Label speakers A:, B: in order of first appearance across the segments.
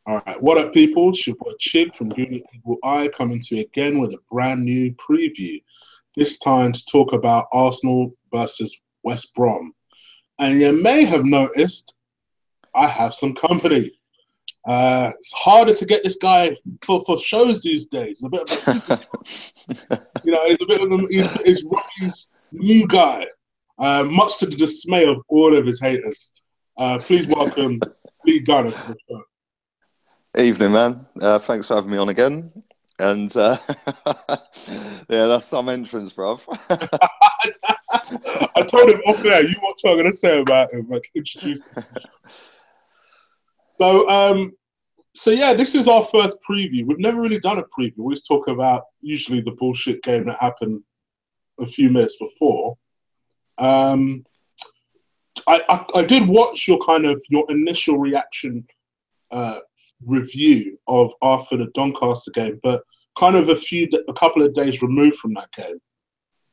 A: All right, what up, people? It's your boy Chig from Gunnerbang coming to you again with a brand new preview. This time to talk about Arsenal versus West Brom. And you may have noticed I have some company. It's harder to get this guy for shows these days. He's a bit of a superstar. He's a bit of he's Rocky's new guy, much to the dismay of all of his haters. Please welcome Lee Gunner to the show.
B: Evening, man. Thanks for having me on again. And yeah, that's some entrance, bruv.
A: I told him off there, you watch what I'm going to say about him, like introduce him. So yeah, this is our first preview. We've never really done a preview. We always talk about usually the bullshit game that happened a few minutes before. I did watch your initial reaction review of after the Doncaster game, but kind of a couple of days removed from that game.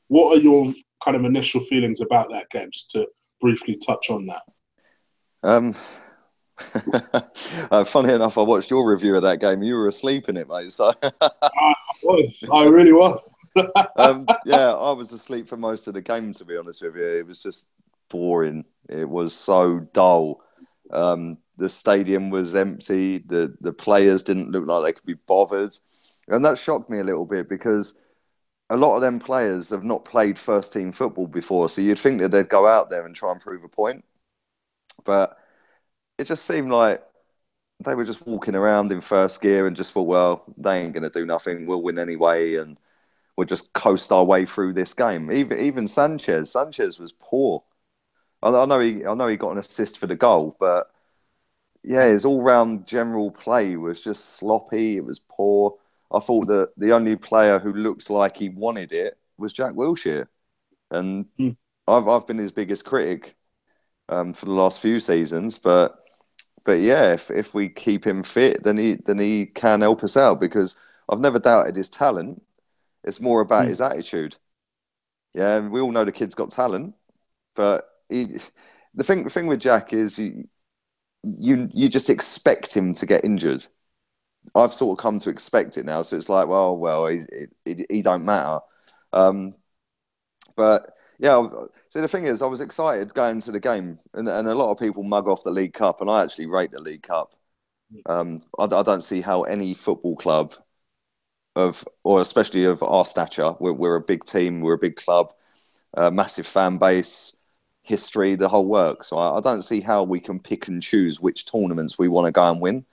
A: What are your kind of initial feelings about that game? Just to briefly touch on that.
B: Funny enough, I watched your review of that game. You were asleep in it, mate. So
A: I really was.
B: Yeah, I was asleep for most of the game, to be honest with you. It was just boring. It was so dull. The stadium was empty. The players didn't look like they could be bothered. And that shocked me a little bit because a lot of them players have not played first-team football before. So you'd think that they'd go out there and try and prove a point. But it just seemed like they were just walking around in first gear and just thought, well, they ain't going to do nothing. We'll win anyway. And we'll just coast our way through this game. Even Sanchez was poor. I know he got an assist for the goal, but yeah, his all-round general play was just sloppy. It was poor. I thought that the only player who looked like he wanted it was Jack Wilshere. And I've been his biggest critic for the last few seasons. But yeah, if we keep him fit, then he can help us out, because I've never doubted his talent. It's more about his attitude. Yeah, and we all know the kid's got talent, but the thing with Jack is you just expect him to get injured. I've sort of come to expect it now, so it's like, well, he don't matter. But yeah, so the thing is, I was excited going to the game, and a lot of people mug off the League Cup, and I actually rate the League Cup. I don't see how any football club or especially of our stature, we're a big team, we're a big club, massive fan base, history, the whole works. So I don't see how we can pick and choose which tournaments we want to go and win.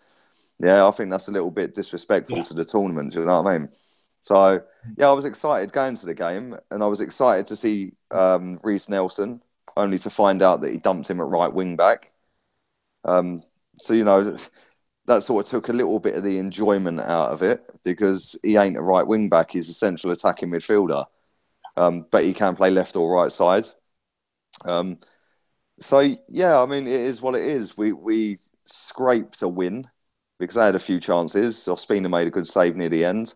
B: Yeah, I think that's a little bit disrespectful to the tournament. Do you know what I mean? So yeah, I was excited going to the game, and I was excited to see Reece Nelson, only to find out that he dumped him at right wing back. So that sort of took a little bit of the enjoyment out of it, because he ain't a right wing back; he's a central attacking midfielder, but he can play left or right side. So yeah, I mean, it is what it is. We scraped a win because I had a few chances. Ospina made a good save near the end,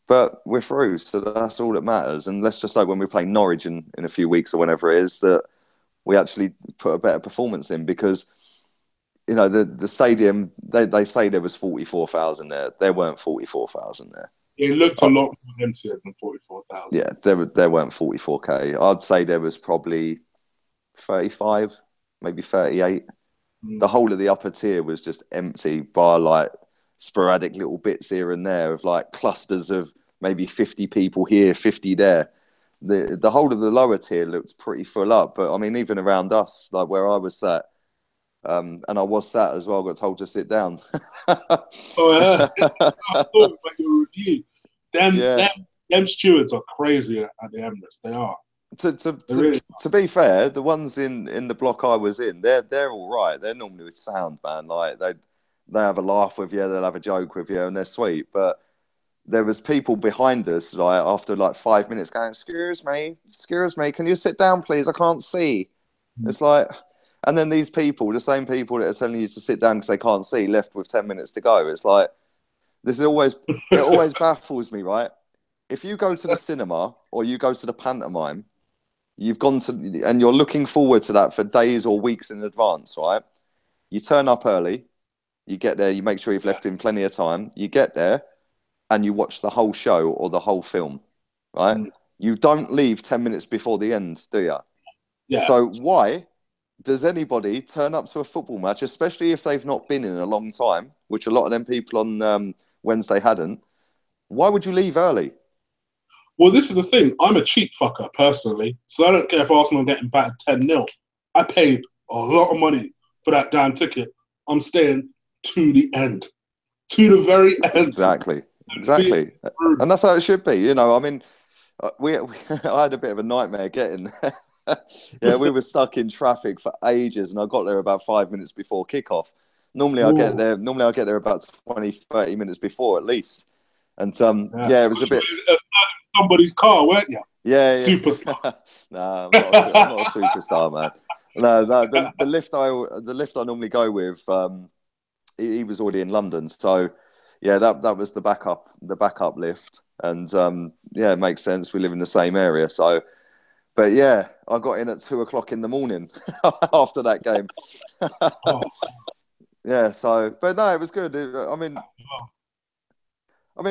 B: but we're through, so that's all that matters. And let's just hope when we play Norwich in a few weeks or whenever it is, that we actually put a better performance in, because the stadium, they say there was 44,000 there. There weren't 44,000 there.
A: It looked a lot more emptier than 44,000.
B: Yeah, there weren't 44K. I'd say there was probably 35, maybe 38. The whole of the upper tier was just empty, bar like sporadic little bits here and there of like clusters of maybe 50 people here, 50 there. The whole of the lower tier looked pretty full up. But I mean, even around us, like where I was sat, and I was sat as well, got told to sit down.
A: Oh yeah, I thought about your review. Them stewards are crazy at the Emirates. They are.
B: To be fair, the ones in the block I was in, they're all right. They're normally sound, man. Like they have a laugh with you, they'll have a joke with you, and they're sweet. But there was people behind us, like after like 5 minutes, going, excuse me, can you sit down, please? I can't see." It's like, and then these people, the same people that are telling you to sit down because they can't see, left with 10 minutes to go. It's like, it always baffles me, right? If you go to the cinema or you go to the pantomime, you've gone to, and you're looking forward to that for days or weeks in advance, right? You turn up early, You get there, you make sure you've left him plenty of time. You get there and you watch the whole show or the whole film, right? You don't leave 10 minutes before the end, do you?
A: Yeah.
B: So why does anybody turn up to a football match, especially if they've not been in a long time, which a lot of them people on Wednesday hadn't? Why would you leave early?
A: Well, this is the thing. I'm a cheap fucker, personally, so I don't care if Arsenal are getting battered 10-0. I paid a lot of money for that damn ticket. I'm staying to the end. To the very end.
B: Exactly. And that's how it should be. You know, I mean, I had a bit of a nightmare getting there. Yeah, we were stuck in traffic for ages, and I got there about 5 minutes before kickoff. Normally I get there about 20, 30 minutes before at least. And it was a bit
A: somebody's car, weren't you?
B: Yeah.
A: Superstar.
B: Nah, I'm not a superstar, man. No, the lift I normally go with, he was already in London, so yeah, that was the backup lift, and it makes sense. We live in the same area, so. But yeah, I got in at 2:00 in the morning after that game. Yeah, so but no, it was good. I mean,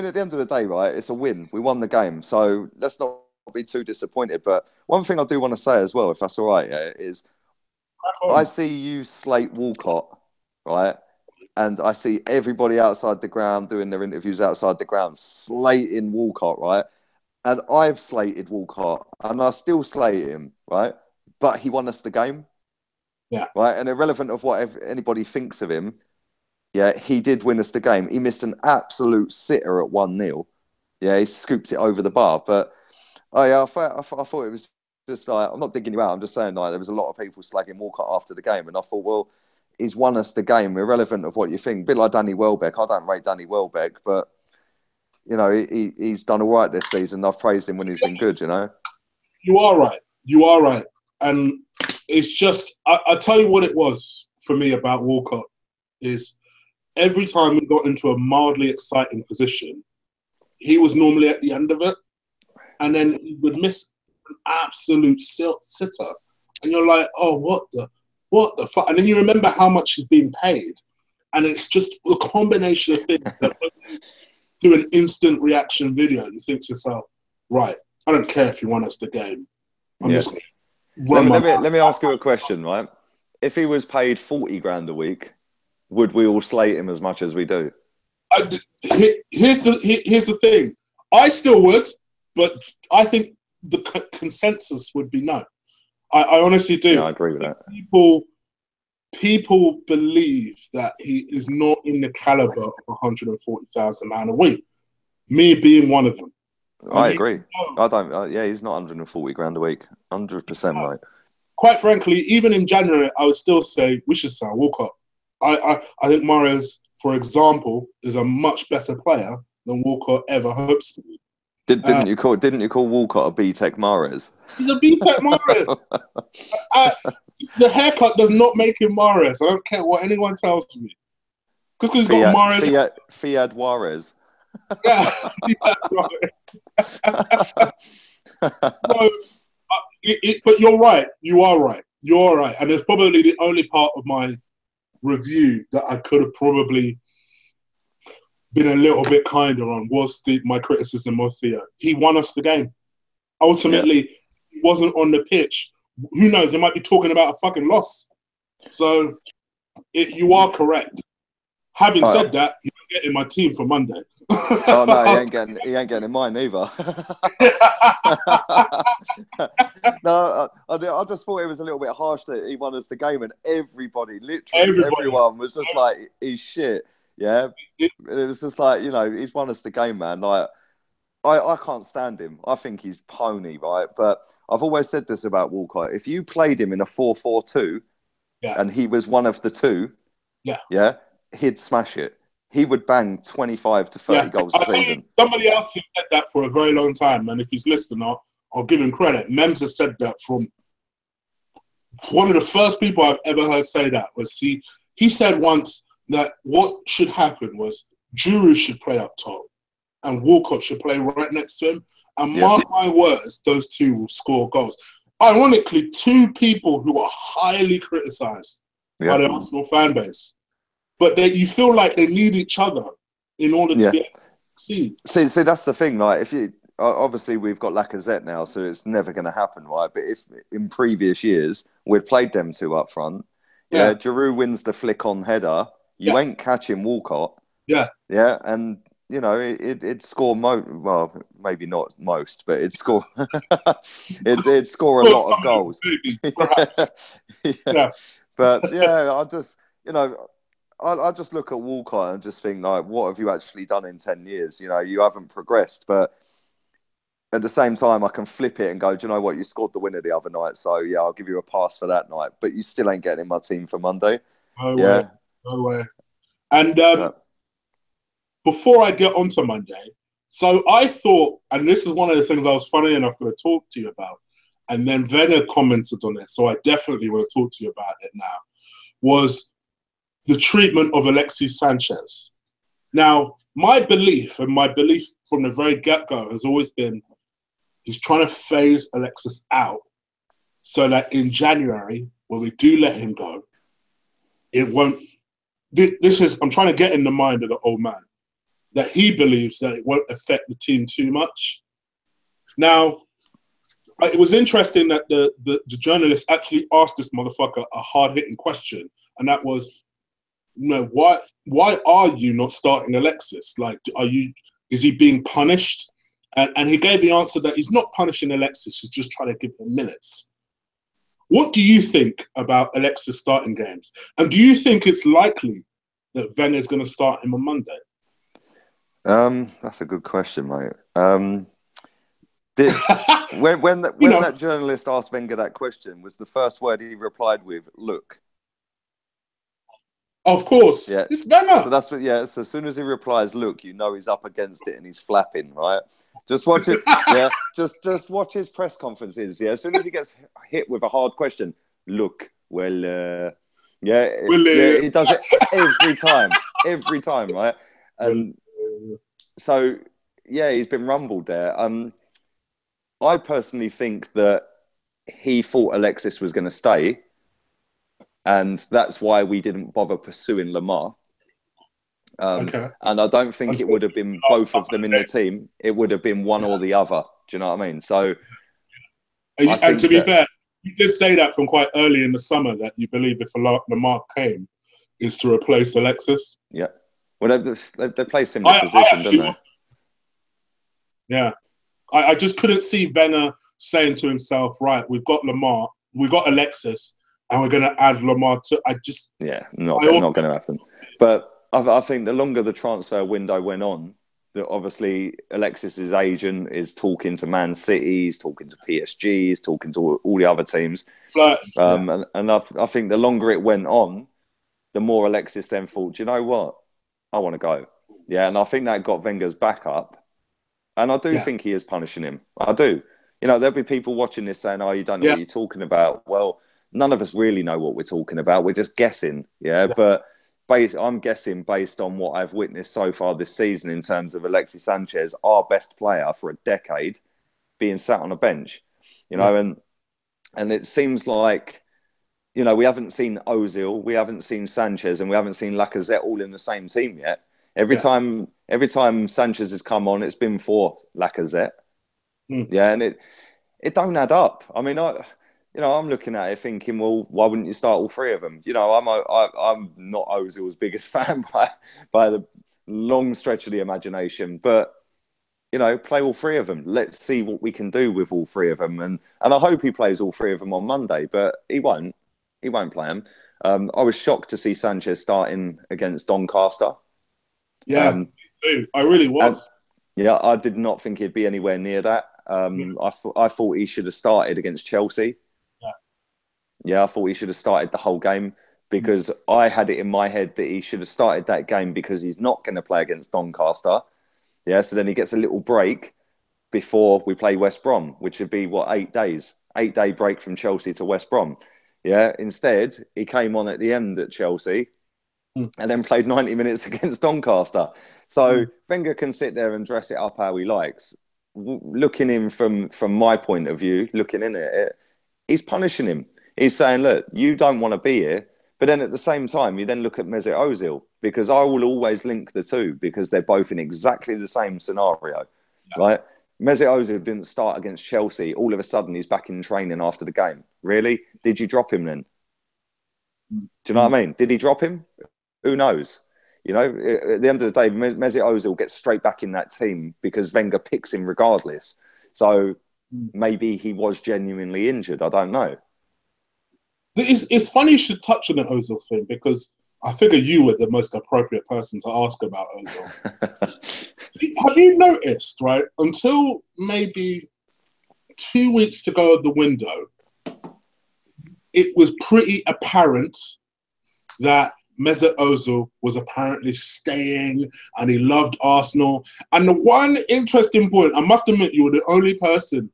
B: at the end of the day, right, it's a win. We won the game, so let's not be too disappointed. But one thing I do want to say as well, if that's all right, is I see you slate Walcott, right? And I see everybody outside the ground doing their interviews outside the ground, slating Walcott, right? And I've slated Walcott, and I still slate him, right? But he won us the game.
A: Yeah.
B: Right? And irrelevant of what anybody thinks of him, yeah, he did win us the game. He missed an absolute sitter at 1-0. Yeah, he scooped it over the bar. But, I thought it was just like, I'm not digging you out. I'm just saying, like, there was a lot of people slagging Walcott after the game. And I thought, well, he's won us the game, irrelevant of what you think. A bit like Danny Welbeck. I don't rate Danny Welbeck, but, you know, he's done all right this season. I've praised him when he's been good, you know?
A: You are right. And it's just, I tell you what it was for me about Walcott is every time we got into a mildly exciting position, he was normally at the end of it. And then he would miss an absolute sitter. And you're like, oh, what the fuck? And then you remember how much he's being paid. And it's just a combination of things that do an instant reaction video. You think to yourself, right, I don't care if you won us the game. Just
B: let me ask you a question, right? If he was paid 40 grand a week, would we all slate him as much as we do?
A: Here's the thing. I still would, but I think the consensus would be no. I honestly do.
B: Yeah, I agree with that.
A: People believe that he is not in the caliber of £140,000 a week. Me being one of them.
B: I agree. I don't. Yeah, he's not 140 grand a week. 100% right.
A: Quite frankly, even in January, I would still say we should sign Walcott. I think Mahrez, for example, is a much better player than Walcott ever hopes to be.
B: Didn't you call Walcott a B-Tech Mahrez?
A: He's a B-Tech Mahrez. The haircut does not make him Mahrez. I don't care what anyone tells me. Because he's got Mahrez.
B: Fiat Juarez.
A: Yeah, but you're right. You are right. You're right. And it's probably the only part of my review that I could have probably been a little bit kinder on was my criticism of Theo. He won us the game. Ultimately, he wasn't on the pitch. Who knows? They might be talking about a fucking loss. So you are correct. Having said that, you don't get in my team for Monday.
B: Oh no, he ain't getting in mine either. No, I just thought it was a little bit harsh that he won us the game, and literally everyone was just like, he's shit. Yeah, it was just like, you know, he's won us the game, man. Like, I can't stand him. I think he's pony, right? But I've always said this about Walcott. If you played him in a 4-4-2, and he was one of the two, he'd smash it. He would bang 25 to 30 goals a season.
A: Somebody else who said that for a very long time, and if he's listening, I'll give him credit. Mems has said that from one of the first people I've ever heard say that was he said once that what should happen was Giroud should play up top and Walcott should play right next to him. And mark my words, those two will score goals. Ironically, two people who are highly criticised by the Arsenal fan base. but you feel like they need each other in order to be able to succeed.
B: See, that's the thing. Like, if you obviously we've got Lacazette now, so it's never going to happen, right? But if in previous years we'd played them two up front, Giroud wins the flick on header, you ain't catching Walcott, and you know it'd score well, maybe not most, but it'd score it'd score a lot of goals.
A: Maybe,
B: But I just I just look at Walcott and just think, like, what have you actually done in 10 years? You know, you haven't progressed. But at the same time, I can flip it and go, do you know what? You scored the winner the other night. So, yeah, I'll give you a pass for that night. But you still ain't getting in my team for Monday.
A: No way. And before I get onto Monday, so I thought, and this is one of the things I was funny enough going to talk to you about, and then Venner commented on it, so I definitely want to talk to you about it now, was the treatment of Alexis Sanchez. Now, my belief from the very get-go has always been he's trying to phase Alexis out so that in January, when we do let him go, it won't... I'm trying to get in the mind of the old man, that he believes that it won't affect the team too much. Now, it was interesting that the journalist actually asked this motherfucker a hard-hitting question, and that was, why are you not starting Alexis? Like, is he being punished? And he gave the answer that he's not punishing Alexis, he's just trying to give him minutes. What do you think about Alexis starting games? And do you think it's likely that Wenger is going to start him on Monday?
B: That's a good question, mate. When that journalist asked Wenger that question, was the first word he replied with, "Look"?
A: Of course, it's Wenger.
B: So that's what. Yeah. So as soon as he replies, "Look," you know he's up against it and he's flapping, right? Just watch it. Just watch his press conferences. Yeah. As soon as he gets hit with a hard question, "Look." Well, he does it every time, right? And so, he's been rumbled there. I personally think that he thought Alexis was going to stay, and that's why we didn't bother pursuing Lamar. And I don't think it would have been both of them in the team. It would have been one or the other. Do you know what I mean? So,
A: and to be fair, you did say that from quite early in the summer that you believe if Lamar came, is to replace Alexis.
B: Yeah. Well, they play similar position, don't they?
A: Yeah. I just couldn't see Wenger saying to himself, right, we've got Lamar, we've got Alexis, and we're going to add Lamar to...
B: not going to happen. But I think the longer the transfer window went on, that obviously Alexis's agent is talking to Man City, he's talking to PSG, he's talking to all the other teams. And I think the longer it went on, the more Alexis then thought, do you know what? I want to go. Yeah, and I think that got Wenger's back up. And I do think he is punishing him. I do. You know, there'll be people watching this saying, oh, you don't know what you're talking about. Well, none of us really know what we're talking about. We're just guessing. But I'm guessing based on what I've witnessed so far this season in terms of Alexis Sanchez, our best player for a decade, being sat on a bench. You know, and it seems like, you know, we haven't seen Ozil, we haven't seen Sanchez, and we haven't seen Lacazette all in the same team yet. Every time Sanchez has come on, it's been for Lacazette. And it don't add up. I mean, I'm looking at it thinking, well, why wouldn't you start all three of them? You know, I'm not Ozil's biggest fan by the long stretch of the imagination, but you know, play all three of them. Let's see what we can do with all three of them, and I hope he plays all three of them on Monday, but he won't. He won't play them. I was shocked to see Sanchez starting against Doncaster.
A: Yeah, I really was.
B: I did not think he'd be anywhere near that. I thought he should have started against Chelsea. I thought he should have started the whole game because I had it in my head that he should have started that game because he's not going to play against Doncaster. So then he gets a little break before we play West Brom, which would be, 8 days? 8-day break from Chelsea to West Brom. Instead, he came on at the end at Chelsea and then played 90 minutes against Doncaster. So Wenger can sit there and dress it up how he likes. Looking in from my point of view, looking in at it, he's punishing him. He's saying, look, you don't want to be here. But then at the same time, you then look at Mesut Ozil. because I will always link the two because they're both in exactly the same scenario, right? Mesut Ozil didn't start against Chelsea. All of a sudden, he's back in training after the game. Really? Did you drop him then? Do you know what I mean? Did he drop him? Who knows? You know, at the end of the day, Mesut Ozil gets straight back in that team because Wenger picks him regardless. So maybe he was genuinely injured. I don't know.
A: It's funny you should touch on the Ozil thing because I figure you were the most appropriate person to ask about Ozil. Have you noticed, right, until maybe 2 weeks to go of the window, it was pretty apparent that Mesut Ozil was apparently staying and he loved Arsenal. And the one interesting point, I must admit you were the only person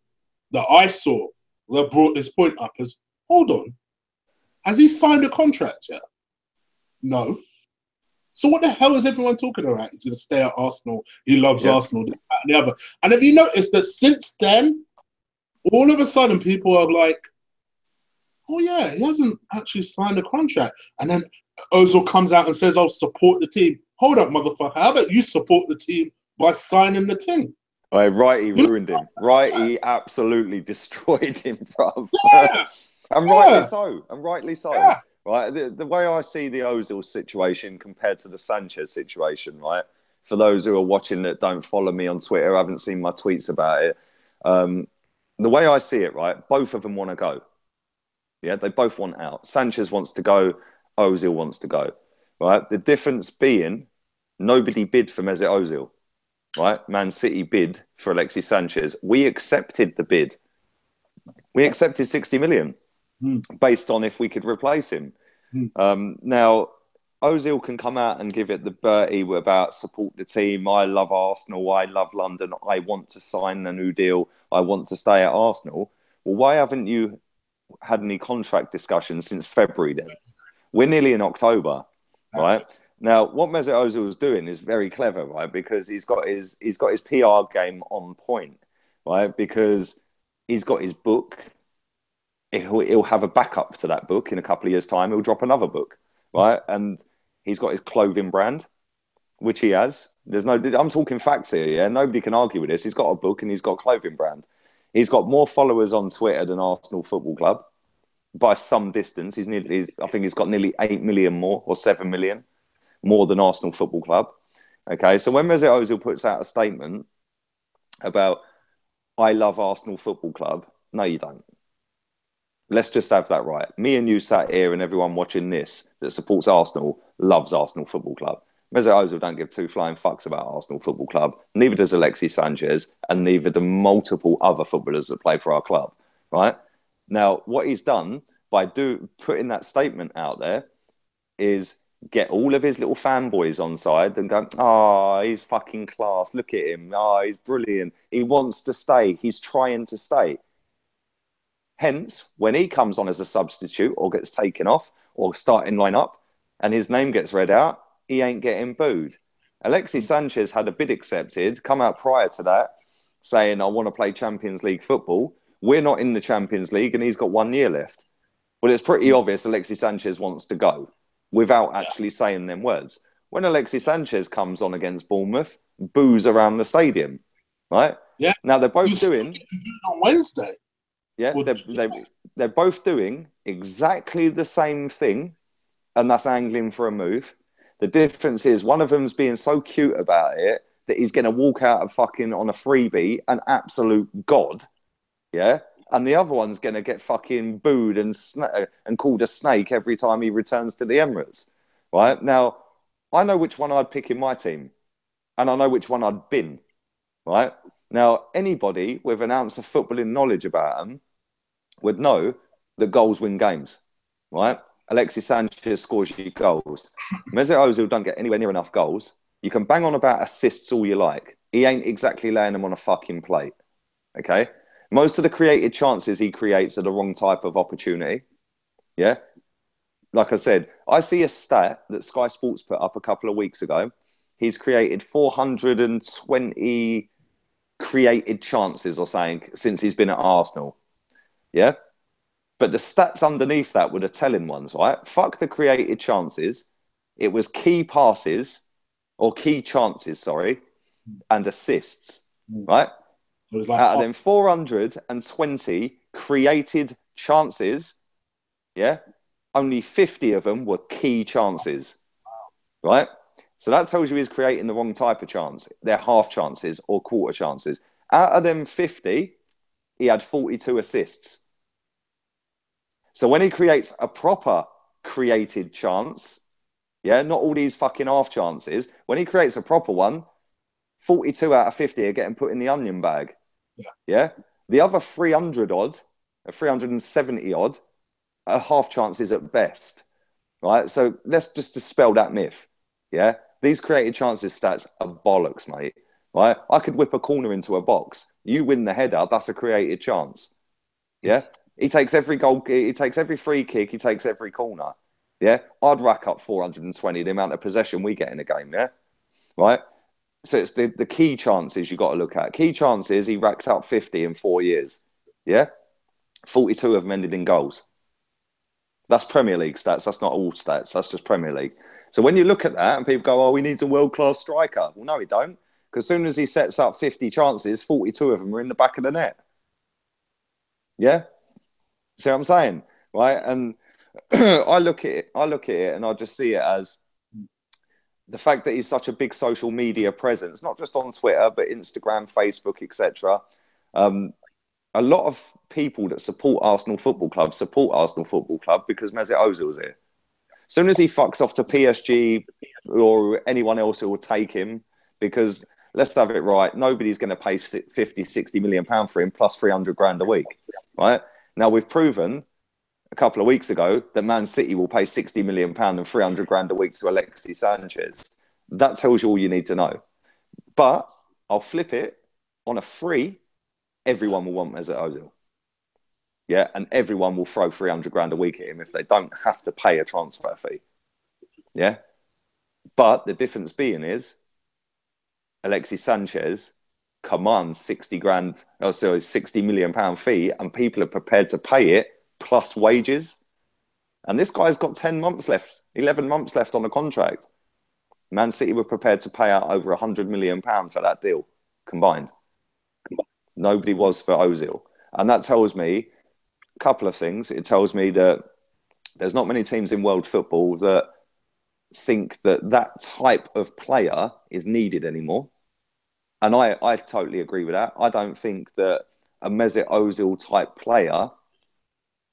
A: that I saw that brought this point up is, hold on, has he signed a contract yet? No. So what the hell is everyone talking about? He's going to stay at Arsenal. He loves Arsenal, this, that, and the other. And have you noticed that since then, all of a sudden people are like, oh yeah, he hasn't actually signed a contract. And then Ozil comes out and says, I'll support the team. Hold up, motherfucker. How about you support the team by signing the team?
B: Right, he ruined him. Right, he absolutely destroyed him, bruv.
A: Yeah.
B: And rightly so. And rightly so.
A: Yeah.
B: Right, the way I see the Ozil situation compared to the Sanchez situation, right? For those who are watching that don't follow me on Twitter, haven't seen my tweets about it. The way I see it, right, both of them want to go. Yeah, they both want out. Sanchez wants to go. Ozil wants to go. Right. The difference being, nobody bid for Mesut Ozil. Right. Man City bid for Alexis Sanchez. We accepted the bid. We accepted 60 million based on if we could replace him. Now, Ozil can come out and give it the Bertie about support the team. I love Arsenal. I love London. I want to sign a new deal. I want to stay at Arsenal. Well, why haven't you had any contract discussions since February then? We're nearly in October, right? Now, what Mesut Ozil is doing is very clever, right? Because he's got his PR game on point, right? Because he's got his book. He'll have a backup to that book in a couple of years' time. He'll drop another book, right? And he's got his clothing brand, which he has. I'm talking facts here, yeah? Nobody can argue with this. He's got a book and he's got a clothing brand. He's got more followers on Twitter than Arsenal Football Club by some distance. I think he's got nearly 8 million more or 7 million more than Arsenal Football Club. Okay, so when Mesut Ozil puts out a statement about, I love Arsenal Football Club, no, you don't. Let's just have that right. Me and you sat here and everyone watching this that supports Arsenal loves Arsenal Football Club. Mesut Ozil don't give two flying fucks about Arsenal Football Club. Neither does Alexis Sanchez, and neither do multiple other footballers that play for our club. Right now, what he's done by putting that statement out there is get all of his little fanboys on side and go, "Oh, he's fucking class. Look at him. Oh, he's brilliant. He wants to stay. He's trying to stay." Hence, when he comes on as a substitute or gets taken off or starting lineup, and his name gets read out, he ain't getting booed. Alexis Sanchez had a bid accepted, come out prior to that, saying, I want to play Champions League football. We're not in the Champions League, and he's got 1 year left. Well, it's pretty obvious Alexis Sanchez wants to go without actually saying them words. When Alexis Sanchez comes on against Bournemouth, boos around the stadium, right?
A: Yeah.
B: Now, they're both doing...
A: on Wednesday.
B: Yeah, they're both doing exactly the same thing, and that's angling for a move. The difference is one of them's being so cute about it that he's going to walk out of fucking on a freebie, an absolute god, yeah? And the other one's going to get fucking booed and called a snake every time he returns to the Emirates, right? Now, I know which one I'd pick in my team, and I know which one I'd bin, right? Now, anybody with an ounce of footballing knowledge about them would know that goals win games, right? Alexis Sanchez scores you goals. Mesut Ozil don't get anywhere near enough goals. You can bang on about assists all you like. He ain't exactly laying them on a fucking plate, okay? Most of the created chances he creates are the wrong type of opportunity, yeah? Like I said, I see a stat that Sky Sports put up a couple of weeks ago. He's created 420 created chances or something since he's been at Arsenal, yeah? But the stats underneath that were the telling ones, right? Fuck the created chances. it was key passes or key chances, sorry, and assists, right?
A: It was like
B: Out of them 420 created chances, yeah, only 50 of them were key chances, right? So that tells you he's creating the wrong type of chance. They're half chances or quarter chances. Out of them 50, he had 42 assists. So when he creates a proper created chance, yeah, not all these fucking half chances, when he creates a proper one, 42 out of 50 are getting put in the onion bag. Yeah. The other 300 odd, 370 odd, are half chances at best. Right. So let's just dispel that myth. Yeah. These created chances stats are bollocks, mate. Right. I could whip a corner into a box. You win the header. That's a created chance. Yeah. He takes every goal. He takes every free kick. He takes every corner. Yeah. I'd rack up 420, the amount of possession we get in a game. Yeah. Right. So it's the key chances you got to look at. Key chances, he racks up 50 in 4 years. Yeah? 42 of them ended in goals. That's Premier League stats. That's not all stats. That's just Premier League. So when you look at that and people go, oh, we need a world-class striker. Well, no, he don't. Because as soon as he sets up 50 chances, 42 of them are in the back of the net. Yeah? See what I'm saying? Right? And I look at it and I just see it as the fact that he's such a big social media presence, not just on Twitter, but Instagram, Facebook, etc. A lot of people that support Arsenal Football Club because Mesut Ozil's here. As soon as he fucks off to PSG or anyone else who will take him, because let's have it right, nobody's going to pay 50, 60 million pounds for him plus 300 grand a week, right? Now, we've proven a couple of weeks ago that Man City will pay 60 million pounds and 300 grand a week to Alexis Sanchez. That tells you all you need to know. But I'll flip it on a free. Everyone will want Mesut Ozil. Yeah, and everyone will throw 300 grand a week at him if they don't have to pay a transfer fee. Yeah, but the difference being is Alexis Sanchez commands 60 million pound fee, and people are prepared to pay it plus wages. And this guy's got 10 months left, 11 months left on the contract. Man City were prepared to pay out over 100 million pounds for that deal combined. Nobody was for Ozil. And that tells me a couple of things. It tells me that there's not many teams in world football that think that that type of player is needed anymore. And I totally agree with that. I don't think that a Mesut Ozil type player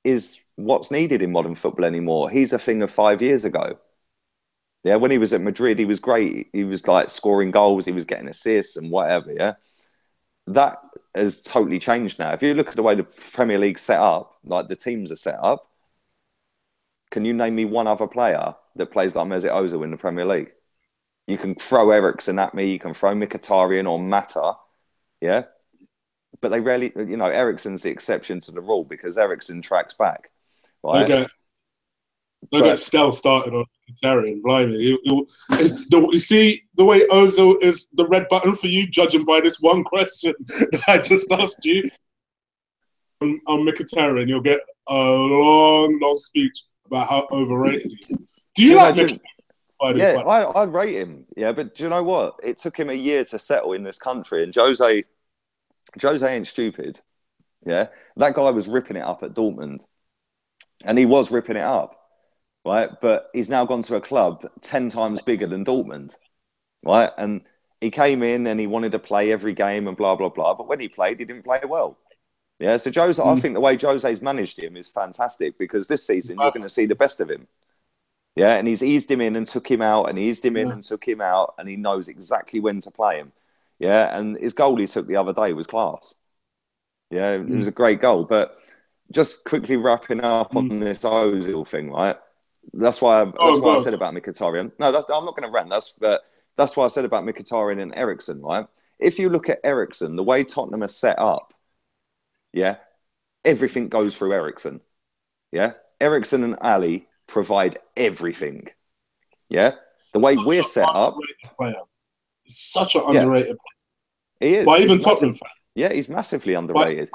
B: is what's needed in modern football anymore. He's a thing of 5 years ago. Yeah, when he was at Madrid, he was great. He was like scoring goals. He was getting assists and whatever, yeah? That has totally changed now. If you look at the way the Premier League's set up, like the teams are set up, can you name me one other player that plays like Mesut Ozil in the Premier League? You can throw Eriksen at me. You can throw Mkhitaryan or Mata, yeah? But they rarely, Eriksen's the exception to the rule because Eriksen tracks back, right?
A: Don't get Skell started on Mkhitaryan, blimey. You see the way Ozil is the red button for you, judging by this one question that I just asked you. On Mkhitaryan, you'll get a long, long speech about how overrated he is. Do you like Mkhitaryan?
B: Yeah, I rate him. Yeah, but do you know what? It took him a year to settle in this country, and Jose ain't stupid. Yeah, that guy was ripping it up at Dortmund, and he was ripping it up. Right, but he's now gone to a club 10 times bigger than Dortmund, right? And he came in and he wanted to play every game and blah, blah, blah. But when he played, he didn't play well. Yeah, so Jose, I think the way Jose's managed him is fantastic because this season you're going to see the best of him. Yeah, and he's eased him in and took him out and eased him in and took him out and he knows exactly when to play him. Yeah, and his goal he took the other day was class. Yeah, it was a great goal. But just quickly wrapping up on this Ozil thing, right? That's why I said about Mkhitaryan. No, I'm not going to rant. That's why I said about Mkhitaryan and Eriksen, right? If you look at Eriksen, the way Tottenham are set up, yeah, everything goes through Eriksen. Yeah, Eriksen and Ali provide everything. Yeah, the way we're set up.
A: He's such an underrated player.
B: He is.
A: By even Tottenham fans.
B: Yeah, he's massively underrated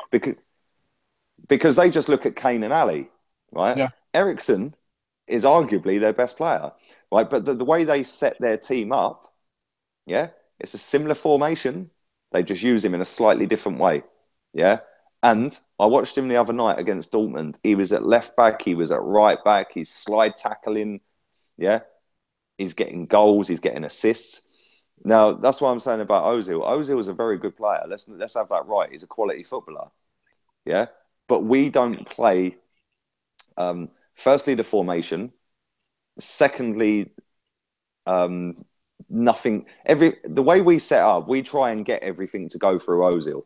B: because they just look at Kane and Ali, right?
A: Yeah.
B: Eriksen is arguably their best player. right? But the way they set their team up, yeah, it's a similar formation. They just use him in a slightly different way, yeah. And I watched him the other night against Dortmund. He was at left back, he was at right back, he's slide tackling, yeah. He's getting goals, he's getting assists. Now, that's what I'm saying about Ozil. Ozil is a very good player. Let's have that right. He's a quality footballer, yeah. But we don't play. Firstly, the formation. Secondly, nothing. The way we set up, we try and get everything to go through Ozil.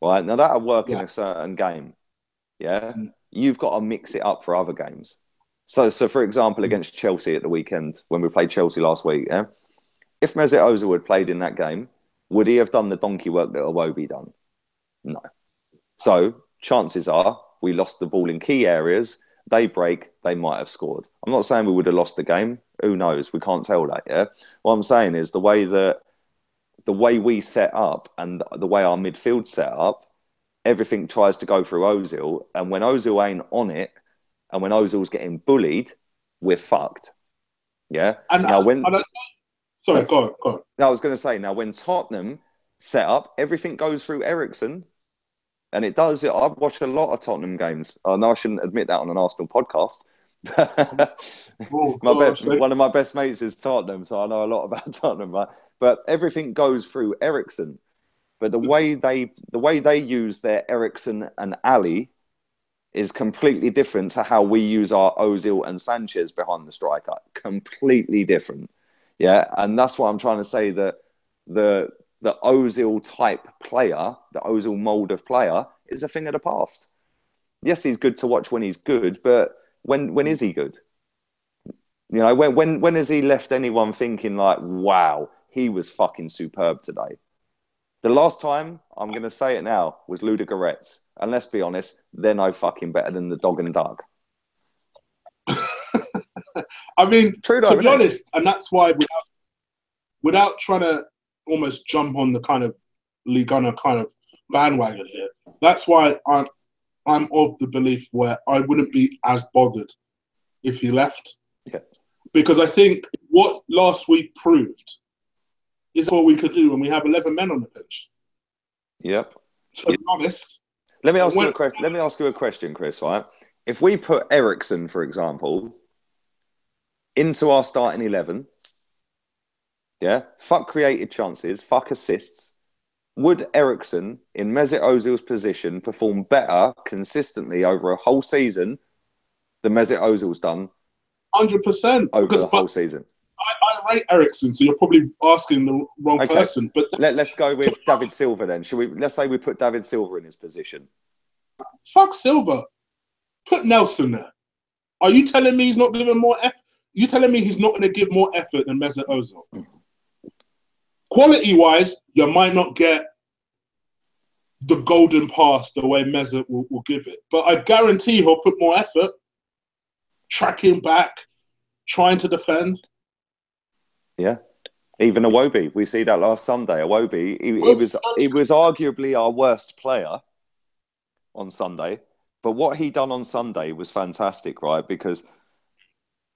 B: Right now, that'll work in a certain game. Yeah, you've got to mix it up for other games. So for example, against Chelsea at the weekend when we played Chelsea last week, yeah, if Mesut Ozil had played in that game, would he have done the donkey work that Iwobi done? No. So chances are we lost the ball in key areas. They break, they might have scored. I'm not saying we would have lost the game. Who knows? We can't tell that. Yeah. What I'm saying is the way we set up and the way our midfield set up, everything tries to go through Ozil. And when Ozil ain't on it, and when Ozil's getting bullied, we're fucked. Yeah.
A: And
B: now
A: sorry, go on.
B: I was going to say, now when Tottenham set up, everything goes through Eriksen. And it does. I've watched a lot of Tottenham games. I know I shouldn't admit that on an Arsenal podcast. One of my best mates is Tottenham, so I know a lot about Tottenham. Right? But everything goes through Eriksen. But the way they use their Eriksen and Ali is completely different to how we use our Ozil and Sanchez behind the striker. Completely different. Yeah, and that's what I'm trying to say, that the Ozil type player, the Ozil mold of player, is a thing of the past. Yes, he's good to watch when he's good, but when is he good? You know, when has he left anyone thinking like, wow, he was fucking superb today? The last time, I'm going to say it now, was Ludogorets. And let's be honest, they're no fucking better than the dog and dog.
A: I mean, to be honest, and that's why without trying to almost jump on the kind of Lee Gunner kind of bandwagon here, that's why I'm of the belief where I wouldn't be as bothered if he left.
B: Yeah.
A: Because I think what last week proved is what we could do when we have 11 men on the pitch.
B: Yep.
A: To be honest.
B: Let me ask you a question, Chris, right? If we put Eriksen, for example, into our starting 11, yeah, fuck created chances, fuck assists, would Eriksen in Mesut Ozil's position perform better consistently over a whole season than Mesut Ozil's done?
A: 100%.
B: Over the whole season.
A: I rate Eriksen, so you're probably asking the wrong person. But
B: let's go with David Silva then. Let's say we put David Silva in his position.
A: Fuck Silva. Put Nelson there. Are you telling me he's not giving more effort? You telling me he's not going to give more effort than Mesut Ozil? Quality-wise, you might not get the golden pass the way Mesut will give it. But I guarantee he'll put more effort, tracking back, trying to defend.
B: Yeah. Even Iwobi. We see that last Sunday. Iwobi, he was arguably our worst player on Sunday. But what he done on Sunday was fantastic, right? Because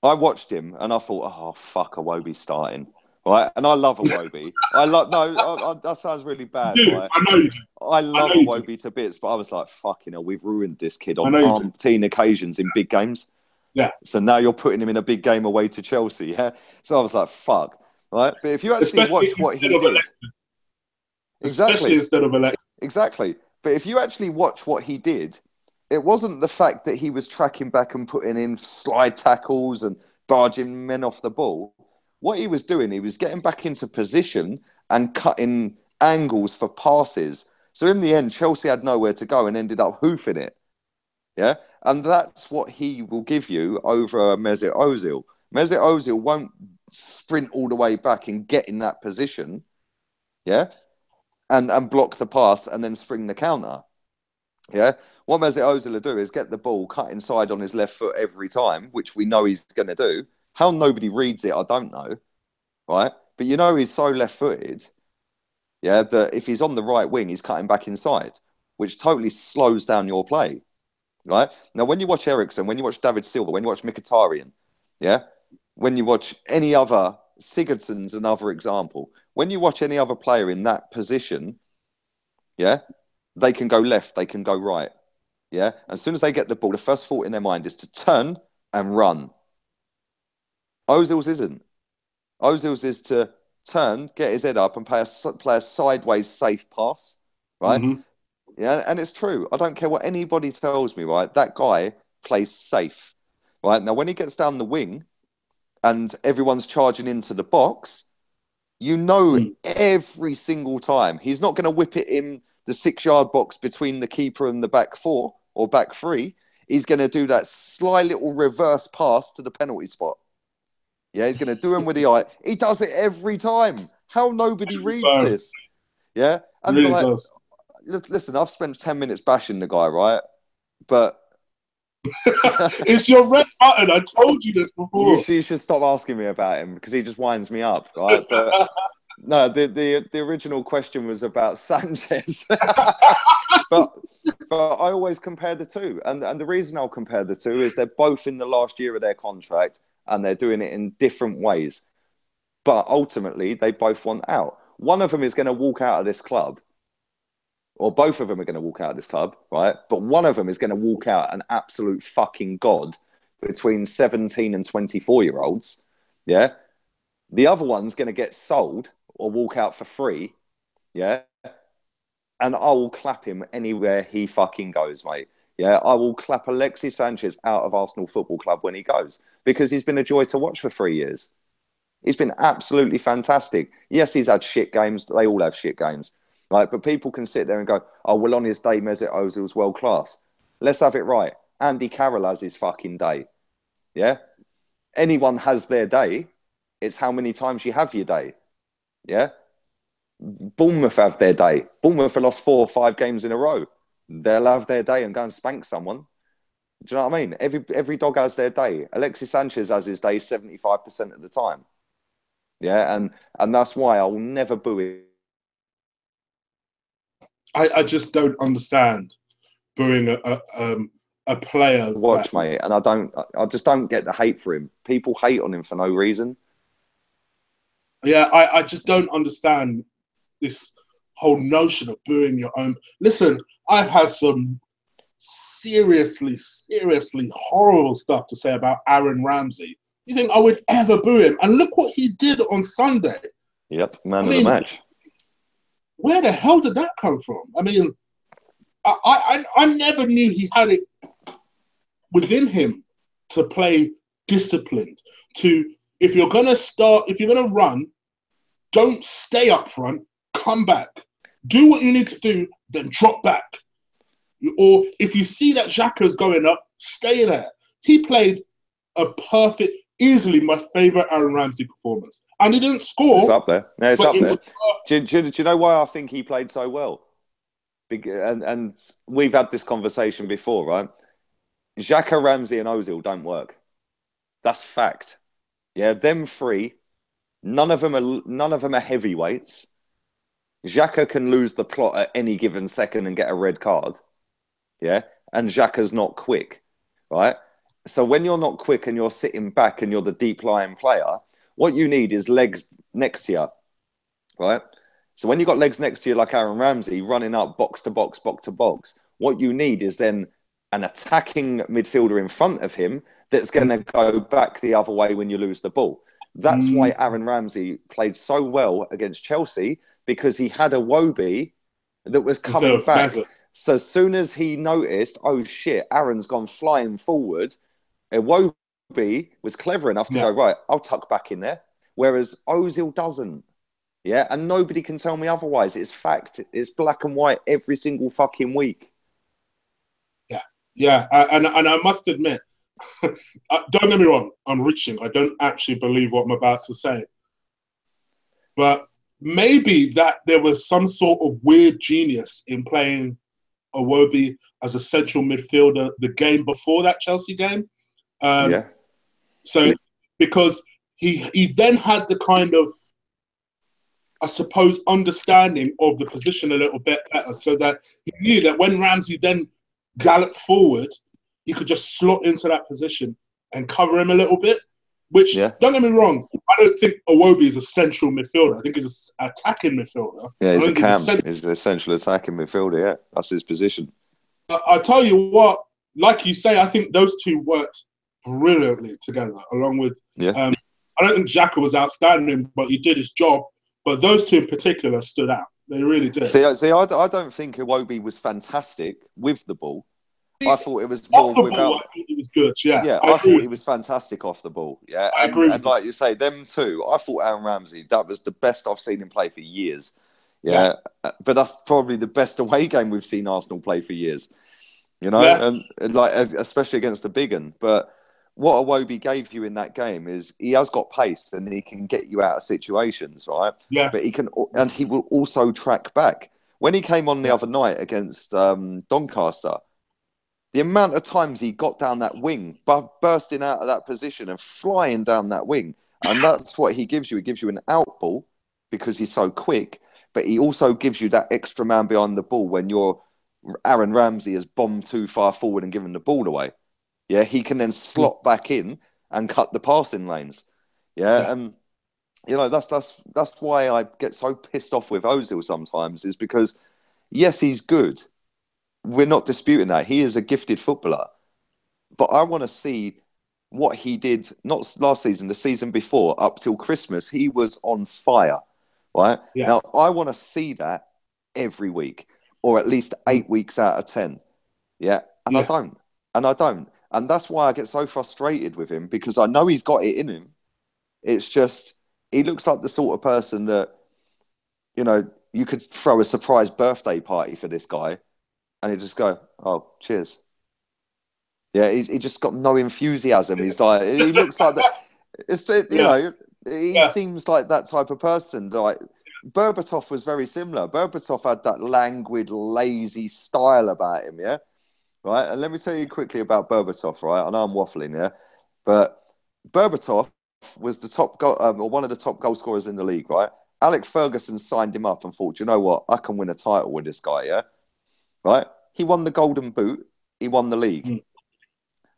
B: I watched him and I thought, oh, fuck, Iwobi's starting. Right? And I love Iwobi. That sounds really bad, right?
A: I know you do.
B: I love Iwobi to bits, but I was like, fucking hell, we've ruined this kid on umpteen occasions in big games.
A: Yeah.
B: So now you're putting him in a big game away to Chelsea, yeah? So I was like, fuck. Right? But if you actually watch what he did...
A: Especially instead of elected.
B: Exactly. But if you actually watch what he did, it wasn't the fact that he was tracking back and putting in slide tackles and barging men off the ball. What he was doing, he was getting back into position and cutting angles for passes. So in the end, Chelsea had nowhere to go and ended up hoofing it. Yeah? And that's what he will give you over Mesut Ozil. Mesut Ozil won't sprint all the way back and get in that position. Yeah? And block the pass and then spring the counter. Yeah? What Mesut Ozil will do is get the ball, cut inside on his left foot every time, which we know he's going to do. How nobody reads it, I don't know. Right? But you know he's so left-footed, yeah, that if he's on the right wing, he's cutting back inside, which totally slows down your play. Right? Now, when you watch Eriksen, when you watch David Silva, when you watch Mkhitaryan, yeah, when you watch any other, Sigurdsson's another example. When you watch any other player in that position, yeah, they can go left, they can go right. Yeah. As soon as they get the ball, the first thought in their mind is to turn and run. Ozil's isn't. Ozil's is to turn, get his head up and play a sideways safe pass, right?
A: Mm-hmm.
B: Yeah, and it's true. I don't care what anybody tells me, right? That guy plays safe, right? Now, when he gets down the wing and everyone's charging into the box, you know every single time he's not going to whip it in the 6-yard box between the keeper and the back 4 or back 3. He's going to do that sly little reverse pass to the penalty spot. Yeah, he's going to do him with the eye. He does it every time. How nobody reads this? Yeah, and
A: really
B: like,
A: does.
B: Listen, I've spent 10 minutes bashing the guy, right? But
A: it's your red button. I told you this before.
B: You should stop asking me about him because he just winds me up, right? But no, the original question was about Sanchez. but I always compare the two. And the reason I'll compare the two is they're both in the last year of their contract and they're doing it in different ways. But ultimately, they both want out. One of them is going to walk out of this club, or both of them are going to walk out of this club, right? But one of them is going to walk out an absolute fucking god between 17 and 24-year-olds, yeah? The other one's going to get sold or walk out for free, yeah? And I will clap him anywhere he fucking goes, mate. Yeah, I will clap Alexis Sanchez out of Arsenal Football Club when he goes because he's been a joy to watch for 3 years. He's been absolutely fantastic. Yes, he's had shit games. They all have shit games. Right, but people can sit there and go, oh, well, on his day, Mesut Ozil's world class. Let's have it right. Andy Carroll has his fucking day. Yeah? Anyone has their day. It's how many times you have your day. Yeah? Bournemouth have their day. Bournemouth have lost 4 or 5 games in a row. They'll have their day and go and spank someone. Do you know what I mean? Every dog has their day. Alexis Sanchez has his day 75% of the time. Yeah? And that's why I'll never boo him.
A: I just don't understand booing a player.
B: Watch, mate, and I just don't get the hate for him. People hate on him for no reason.
A: Yeah, I just don't understand this whole notion of booing your own. Listen, I've had some seriously horrible stuff to say about Aaron Ramsey. You think I would ever boo him? And look what he did on Sunday.
B: Yep, man of the match.
A: Where the hell did that come from? I mean, I never knew he had it within him to play disciplined. If you're going to run, don't stay up front, come back. Do what you need to do, then drop back. Or if you see that Xhaka's going up, stay there. He played a perfect, easily my favourite Aaron Ramsey performance. And he didn't score.
B: It's up there. Yeah, it's up there. Do you know why I think he played so well? And we've had this conversation before, right? Xhaka, Ramsey and Ozil don't work. That's fact. Yeah, them three, none of them are heavyweights. Xhaka can lose the plot at any given second and get a red card. Yeah, and Xhaka's not quick, right? So when you're not quick and you're sitting back and you're the deep lying player, what you need is legs next to you, right? So when you've got legs next to you like Aaron Ramsey running up box to box, what you need is then an attacking midfielder in front of him that's going to go back the other way when you lose the ball. That's why Aaron Ramsey played so well against Chelsea, because he had a Iwobi that was coming back. So as soon as he noticed, oh shit, Aaron's gone flying forward, Iwobi was clever enough to go, right, I'll tuck back in there. Whereas Ozil doesn't. Yeah, and nobody can tell me otherwise. It's fact. It's black and white every single fucking week.
A: Yeah, and I must admit, don't get me wrong, I'm reaching. I don't actually believe what I'm about to say. But maybe that there was some sort of weird genius in playing Iwobi as a central midfielder the game before that Chelsea game. So because he then had the kind of, I suppose, understanding of the position a little bit better, so that he knew that when Ramsey then galloped forward, he could just slot into that position and cover him a little bit. Which,
B: Yeah.
A: don't get me wrong, I don't think Iwobi is a central midfielder. I think he's an attacking midfielder.
B: Yeah, he's
A: I
B: a
A: think
B: cam. He's an essential attacking midfielder, yeah. That's his position.
A: I tell you what, like you say, I think those two worked brilliantly together, along with...
B: Yeah.
A: I don't think Xhaka was outstanding, but he did his job. But those two in particular stood out. They really did.
B: See, I don't think Iwobi was fantastic with the ball. I thought it was more
A: off the
B: without...
A: ball, I think he was good, yeah.
B: Yeah, I thought he was fantastic off the ball, yeah.
A: I agree.
B: And like you say, them two, I thought Aaron Ramsey, that was the best I've seen him play for years. Yeah. But that's probably the best away game we've seen Arsenal play for years. You know, and like especially against the big one. But what Iwobi gave you in that game is he has got pace and he can get you out of situations, right?
A: Yeah.
B: But he will also track back. When he came on the other night against Doncaster, the amount of times he got down that wing, bursting out of that position and flying down that wing. And that's what he gives you. He gives you an out ball because he's so quick, but he also gives you that extra man behind the ball when your Aaron Ramsey has bombed too far forward and given the ball away. Yeah, he can then slot back in and cut the passing lanes. Yeah, and you know that's why I get so pissed off with Ozil sometimes, is because yes, he's good. We're not disputing that. He is a gifted footballer. But I want to see what he did, not last season, the season before, up till Christmas. He was on fire, right? Yeah. Now, I want to see that every week, or at least 8 weeks out of 10. Yeah? And I don't. And that's why I get so frustrated with him, because I know he's got it in him. It's just, he looks like the sort of person that, you know, you could throw a surprise birthday party for this guy, and he'd just go, oh, cheers. Yeah, he just got no enthusiasm. He's like, he looks like that. It's, you know, he seems like that type of person. Like Berbatov was very similar. Berbatov had that languid, lazy style about him. Yeah, right. And let me tell you quickly about Berbatov. Right, I know I'm waffling here, but Berbatov was the top goal, or one of the top goal scorers in the league. Right, Alex Ferguson signed him up and thought, you know what, I can win a title with this guy. Yeah. Right? He won the Golden Boot. He won the league.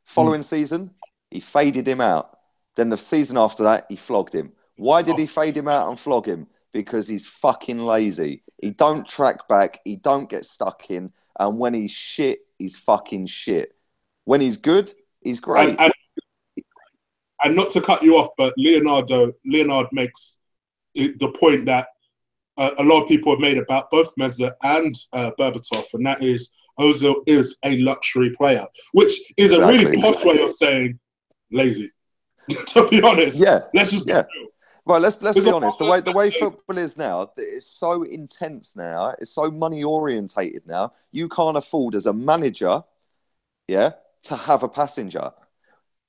B: Following season, he faded him out. Then the season after that, he flogged him. Why did he fade him out and flog him? Because he's fucking lazy. He don't track back. He don't get stuck in. And when he's shit, he's fucking shit. When he's good, he's great.
A: And not to cut you off, but Leonard makes the point that a lot of people have made about both Mesut and Berbatov, and that is Ozil is a luxury player, which is a really posh way of saying lazy. To be honest, let's just be real.
B: Well, let's be honest. The way football is now, it's so intense now. It's so money orientated now. You can't afford as a manager, to have a passenger,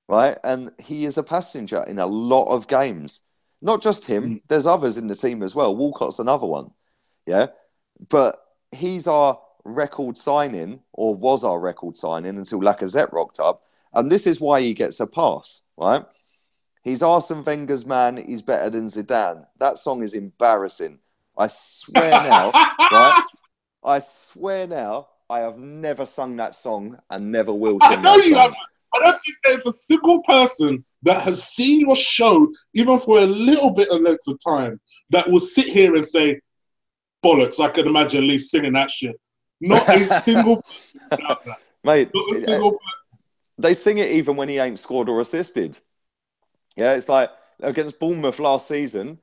B: right? And he is a passenger in a lot of games. Not just him. There's others in the team as well. Walcott's another one. Yeah. But he's our record signing, or was our record signing, until Lacazette rocked up. And this is why he gets a pass, right? He's Arsene Wenger's man. He's better than Zidane. That song is embarrassing. I swear now, right? I swear now, I have never sung that song and never will sing that song.
A: I don't think there's a single person that has seen your show, even for a little bit of length of time, that will sit here and say, bollocks, I can imagine Lee singing that shit. Not a single person out there.
B: Mate,
A: not a single person.
B: They sing it even when he ain't scored or assisted. Yeah, it's like against Bournemouth last season,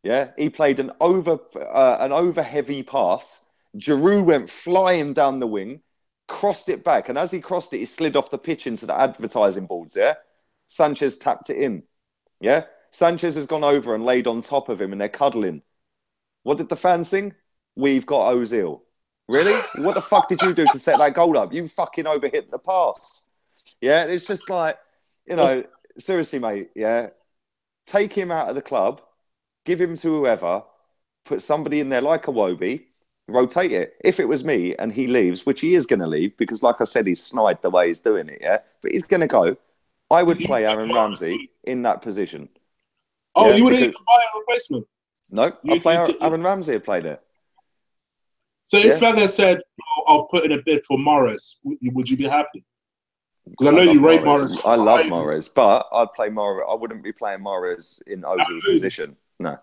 B: he played an over heavy pass. Giroud went flying down the wing, crossed it back, and as he crossed it, he slid off the pitch into the advertising boards, Sanchez tapped it in, Sanchez has gone over and laid on top of him, and they're cuddling. What did the fans sing? We've got Ozil. Really? What the fuck did you do to set that goal up? You fucking overhit the pass. Yeah, it's just like, you know, seriously, mate, take him out of the club, give him to whoever, put somebody in there like Iwobi, rotate it. If it was me and he leaves, which he is going to leave, because like I said, he's snide the way he's doing it, but he's going to go, I would play Aaron Ramsey in that position.
A: Oh, you wouldn't even buy a replacement?
B: No, Aaron Ramsey had played it.
A: So if Feather said, I'll put in a bid for Morris, would you be happy? Because I know you rate Mahrez.
B: I love Mahrez, but I'd play Mahrez. I wouldn't be playing Mahrez in Ozil's position. No.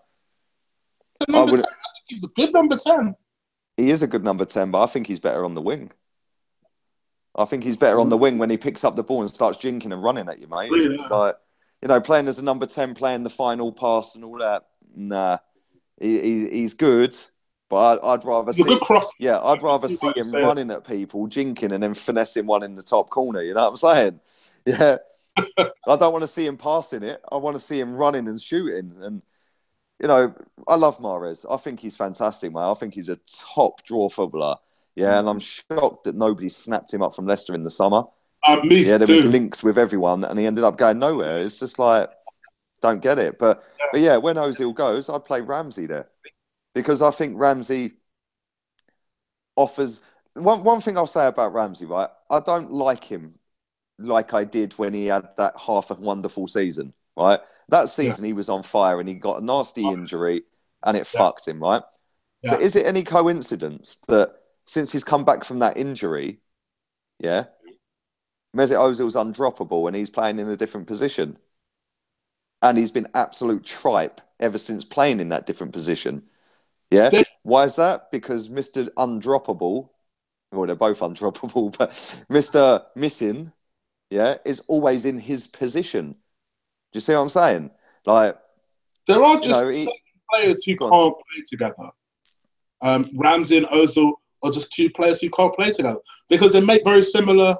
A: I think he's a good number 10.
B: He is a good number 10, but I think he's better on the wing. I think he's better on the wing when he picks up the ball and starts jinking and running at you, mate.
A: Yeah.
B: Like, playing as a number 10, playing the final pass and all that. Nah, he's good, but I'd rather see.
A: Good cross.
B: Yeah, I'd rather see him running at people, jinking, and then finessing one in the top corner. You know what I'm saying? Yeah. I don't want to see him passing it. I want to see him running and shooting. And I love Mahrez. I think he's fantastic, man. I think he's a top draw footballer. Yeah, and I'm shocked that nobody snapped him up from Leicester in the summer.
A: There
B: was links with everyone, and he ended up going nowhere. It's just like, don't get it. But yeah, when Ozil goes, I'd play Ramsey there because I think Ramsey offers one thing I'll say about Ramsey. Right, I don't like him like I did when he had that half a wonderful season. Right, that season he was on fire and he got a nasty injury and it fucked him. Right, but is it any coincidence that since he's come back from that injury, Mesut Ozil's undroppable and he's playing in a different position. And he's been absolute tripe ever since playing in that different position. Yeah? Why is that? Because Mr. Undroppable, well, they're both undroppable, but Mr. Missing, is always in his position. Do you see what I'm saying? Like,
A: there are just certain players who can't play together. Ramsey and Ozil are just two players who can't play together because they make very similar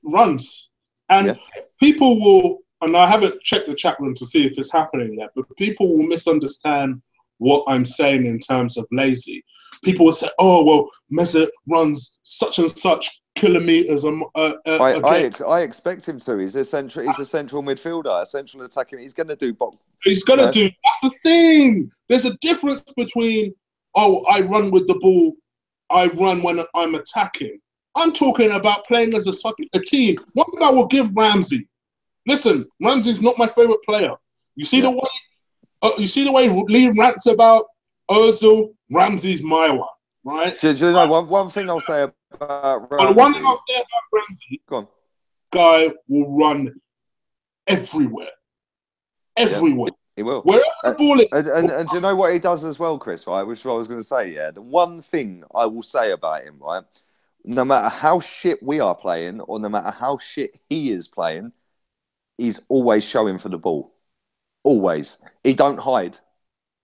A: runs. And people will, and I haven't checked the chat room to see if it's happening yet, but people will misunderstand what I'm saying in terms of lazy. People will say, oh, well, Mesut runs such and such kilometres
B: I expect him to. He's a central midfielder, a central attacking. He's going to do box.
A: He's going to do. That's the thing. There's a difference between, I run with the ball, I run when I'm attacking. I'm talking about playing as a team. One thing I will give Ramsey. Listen, Ramsey's not my favourite player. You see the way Lee rants about Ozil. Ramsey's my one, right?
B: Do you know one thing I'll say about Ramsey?
A: One thing I'll say about Ramsey.
B: Go on.
A: Guy will run everywhere. Everywhere.
B: He will.
A: Wherever the ball is.
B: And do you know what he does as well, Chris, right? Which is what I was going to say, The one thing I will say about him, right? No matter how shit we are playing or no matter how shit he is playing, he's always showing for the ball. Always. He don't hide.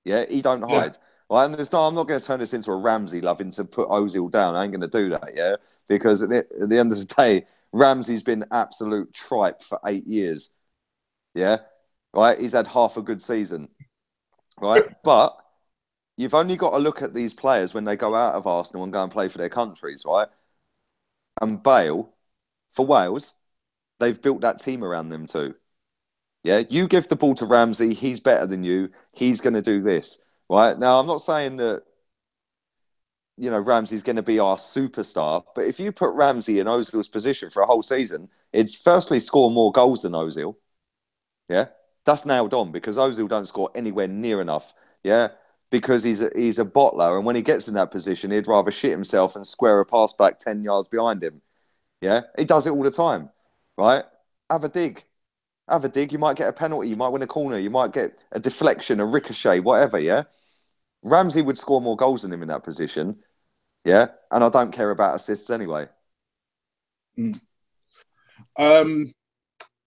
B: Yeah, he don't hide. Right? And I'm not going to turn this into a Ramsey loving to put Ozil down. I ain't going to do that, Because at the end of the day, Ramsey's been absolute tripe for 8 years. Yeah? Right? He's had half a good season. Right? But you've only got to look at these players when they go out of Arsenal and go and play for their countries, right? And Bale, for Wales, they've built that team around them too. Yeah, you give the ball to Ramsey, he's better than you. He's going to do this, right? Now, I'm not saying that, Ramsey's going to be our superstar, but if you put Ramsey in Ozil's position for a whole season, it's firstly score more goals than Ozil. Yeah, that's nailed on because Ozil don't score anywhere near enough. Yeah, because he's a bottler, and when he gets in that position, he'd rather shit himself and square a pass back 10 yards behind him. Yeah, he does it all the time, right? Have a dig. You might get a penalty, you might win a corner, you might get a deflection, a ricochet, whatever, yeah? Ramsey would score more goals than him in that position, yeah? And I don't care about assists anyway.
A: All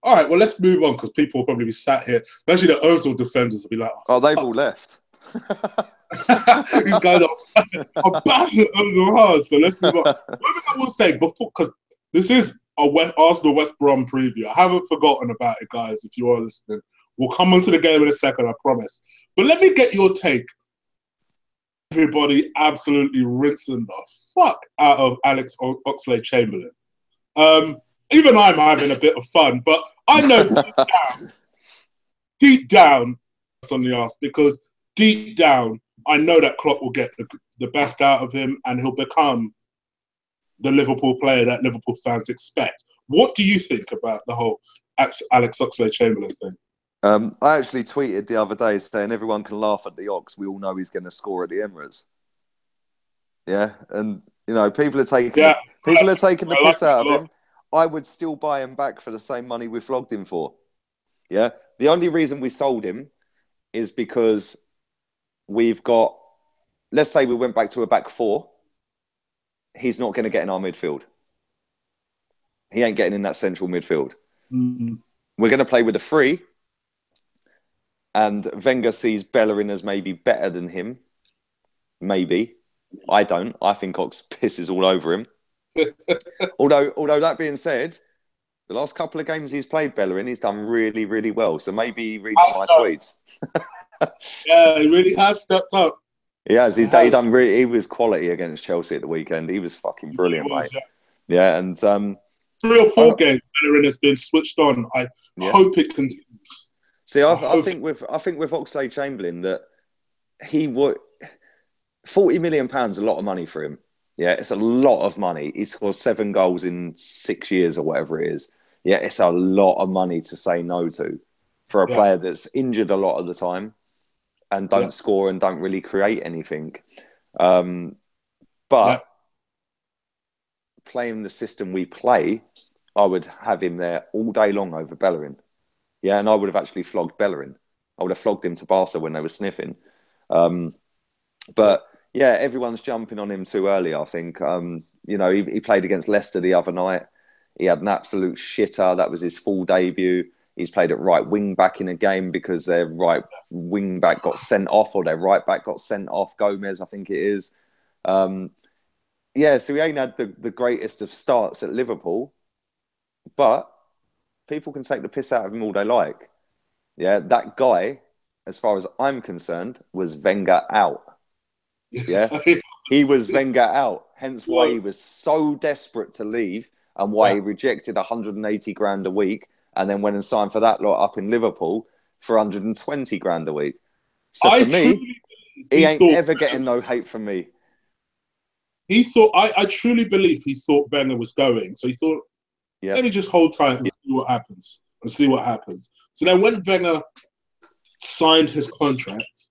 A: right, well, let's move on because people will probably be sat here. Especially the Ozil defenders will be like,
B: oh they've all left.
A: These guys are bashing Ozil hard, so let's move on. One thing I will say, because this is a Arsenal West Brom preview. I haven't forgotten about it, guys, if you are listening. We'll come onto the game in a second, I promise. But let me get your take. Everybody absolutely rinsing the fuck out of Alex Oxlade-Chamberlain. Even I'm having a bit of fun, but I know deep down, it's on the arse, because deep down, I know that Klopp will get the best out of him and he'll become the Liverpool player that Liverpool fans expect. What do you think about the whole Alex Oxlade-Chamberlain thing?
B: I actually tweeted the other day saying everyone can laugh at the Ox. We all know he's going to score at the Emirates. Yeah, and people are taking the piss out of him. I would still buy him back for the same money we flogged him for. Yeah. The only reason we sold him is because we've got, let's say we went back to a back four. He's not going to get in our midfield. He ain't getting in that central midfield.
A: Mm-hmm.
B: We're going to play with a three. And Wenger sees Bellerin as maybe better than him. Maybe. I don't. I think Ox pisses all over him. although that being said, the last couple of games he's played Bellerin, he's done really, really well. So maybe he reads my tweets.
A: Yeah, he really has stepped up.
B: He has. He was quality against Chelsea at the weekend. He was fucking brilliant, mate. Yeah, and
A: 3 or 4 games Bellerin has been switched on. I hope it continues.
B: See, I think with Oxlade-Chamberlain that he would £40 million a lot of money for him. Yeah, it's a lot of money. He scored 7 goals in 6 years or whatever it is. Yeah, it's a lot of money to say no to for a player that's injured a lot of the time and don't score and don't really create anything. But playing the system we play, I would have him there all day long over Bellerin. Yeah, and I would have actually flogged Bellerin. I would have flogged him to Barca when they were sniffing. But yeah, everyone's jumping on him too early, I think. He played against Leicester the other night. He had an absolute shitter. That was his full debut. He's played at right wing back in a game because their right wing back got sent off, or their right back got sent off. Gomez, I think it is. So he ain't had the greatest of starts at Liverpool, but people can take the piss out of him all they like. Yeah, that guy, as far as I'm concerned, was Wenger out. Yeah, he was Wenger out. Hence why he was so desperate to leave and why he rejected 180 grand a week and then went and signed for that lot up in Liverpool for 120 grand a week. So for me, he ain't ever getting no hate from me.
A: He thought, I truly believe he thought Wenger was going. So he thought, let me just hold tight and see what happens. So then when Wenger signed his contract,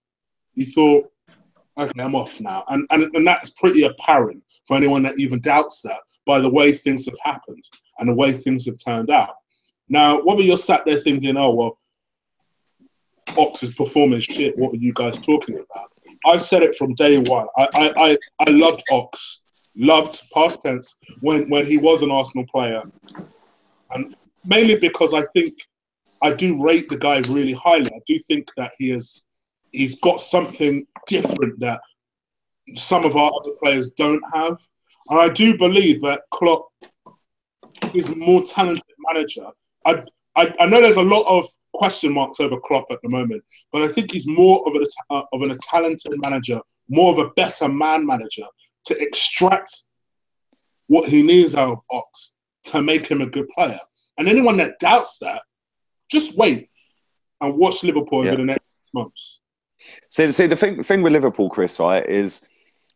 A: he thought, okay, I'm off now. And that's pretty apparent for anyone that even doubts that by the way things have happened and the way things have turned out. Now, whether you're sat there thinking, oh, well, Ox is performing shit, what are you guys talking about? I've said it from day one. I loved Ox, loved past tense when he was an Arsenal player. And mainly because I think I do rate the guy really highly. I do think that he's got something different that some of our other players don't have. And I do believe that Klopp is a more talented manager. I know there's a lot of question marks over Klopp at the moment, but I think he's more of a talented manager, more of a better man manager to extract what he needs out of Ox to make him a good player. And anyone that doubts that, just wait and watch Liverpool over the next 6 months.
B: See, the thing with Liverpool, Chris, right, is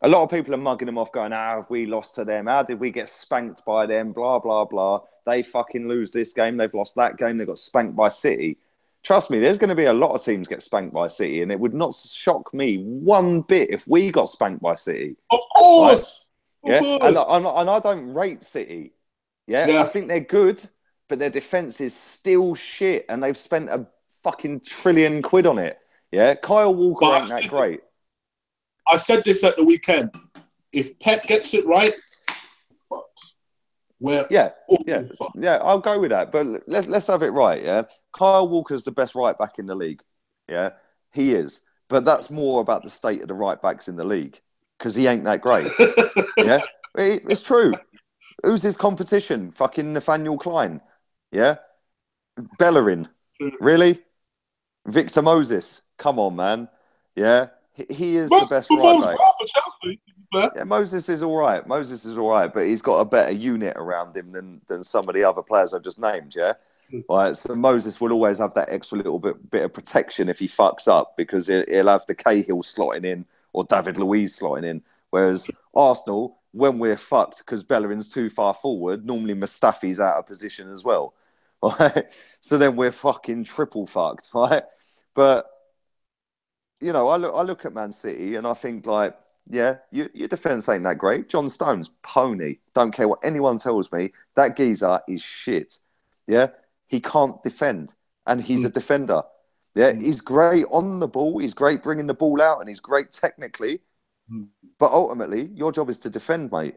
B: a lot of people are mugging them off going, have we lost to them? How did we get spanked by them? Blah, blah, blah. They fucking lose this game. They've lost that game. They got spanked by City. Trust me, there's going to be a lot of teams get spanked by City, and it would not shock me one bit if we got spanked by City.
A: Of course!
B: Right? Yeah, and I don't rate City. Yeah, I think they're good, but their defence is still shit, and they've spent a fucking £1 trillion on it. Yeah, Kyle Walker ain't that great.
A: I said this at the weekend. If Pep gets it right,
B: I'll go with that. But let's have it right. Yeah, Kyle Walker's the best right back in the league. Yeah, he is. But that's more about the state of the right backs in the league because he ain't that great. Yeah, it's true. Who's his competition? Fucking Nathaniel Klein. Yeah, Bellerin. Really? Victor Moses. Come on, man. Yeah. He is the best right back.
A: For Chelsea,
B: yeah, Moses is all right. But he's got a better unit around him than some of the other players I just named, yeah? Right, so Moses will always have that extra little bit of protection if he fucks up because he'll have the Cahill slotting in or David Luiz slotting in. Whereas Arsenal, when we're fucked because Bellerin's too far forward, normally Mustafi's out of position as well. Right? So then we're fucking triple fucked, right? But I look at Man City and I think like Yeah, your defence ain't that great. John Stones, pony. Don't care what anyone tells me. That geezer is shit. Yeah, he can't defend, and he's a defender. Yeah, he's great on the ball. He's great bringing the ball out, and he's great technically. But ultimately, your job is to defend, mate.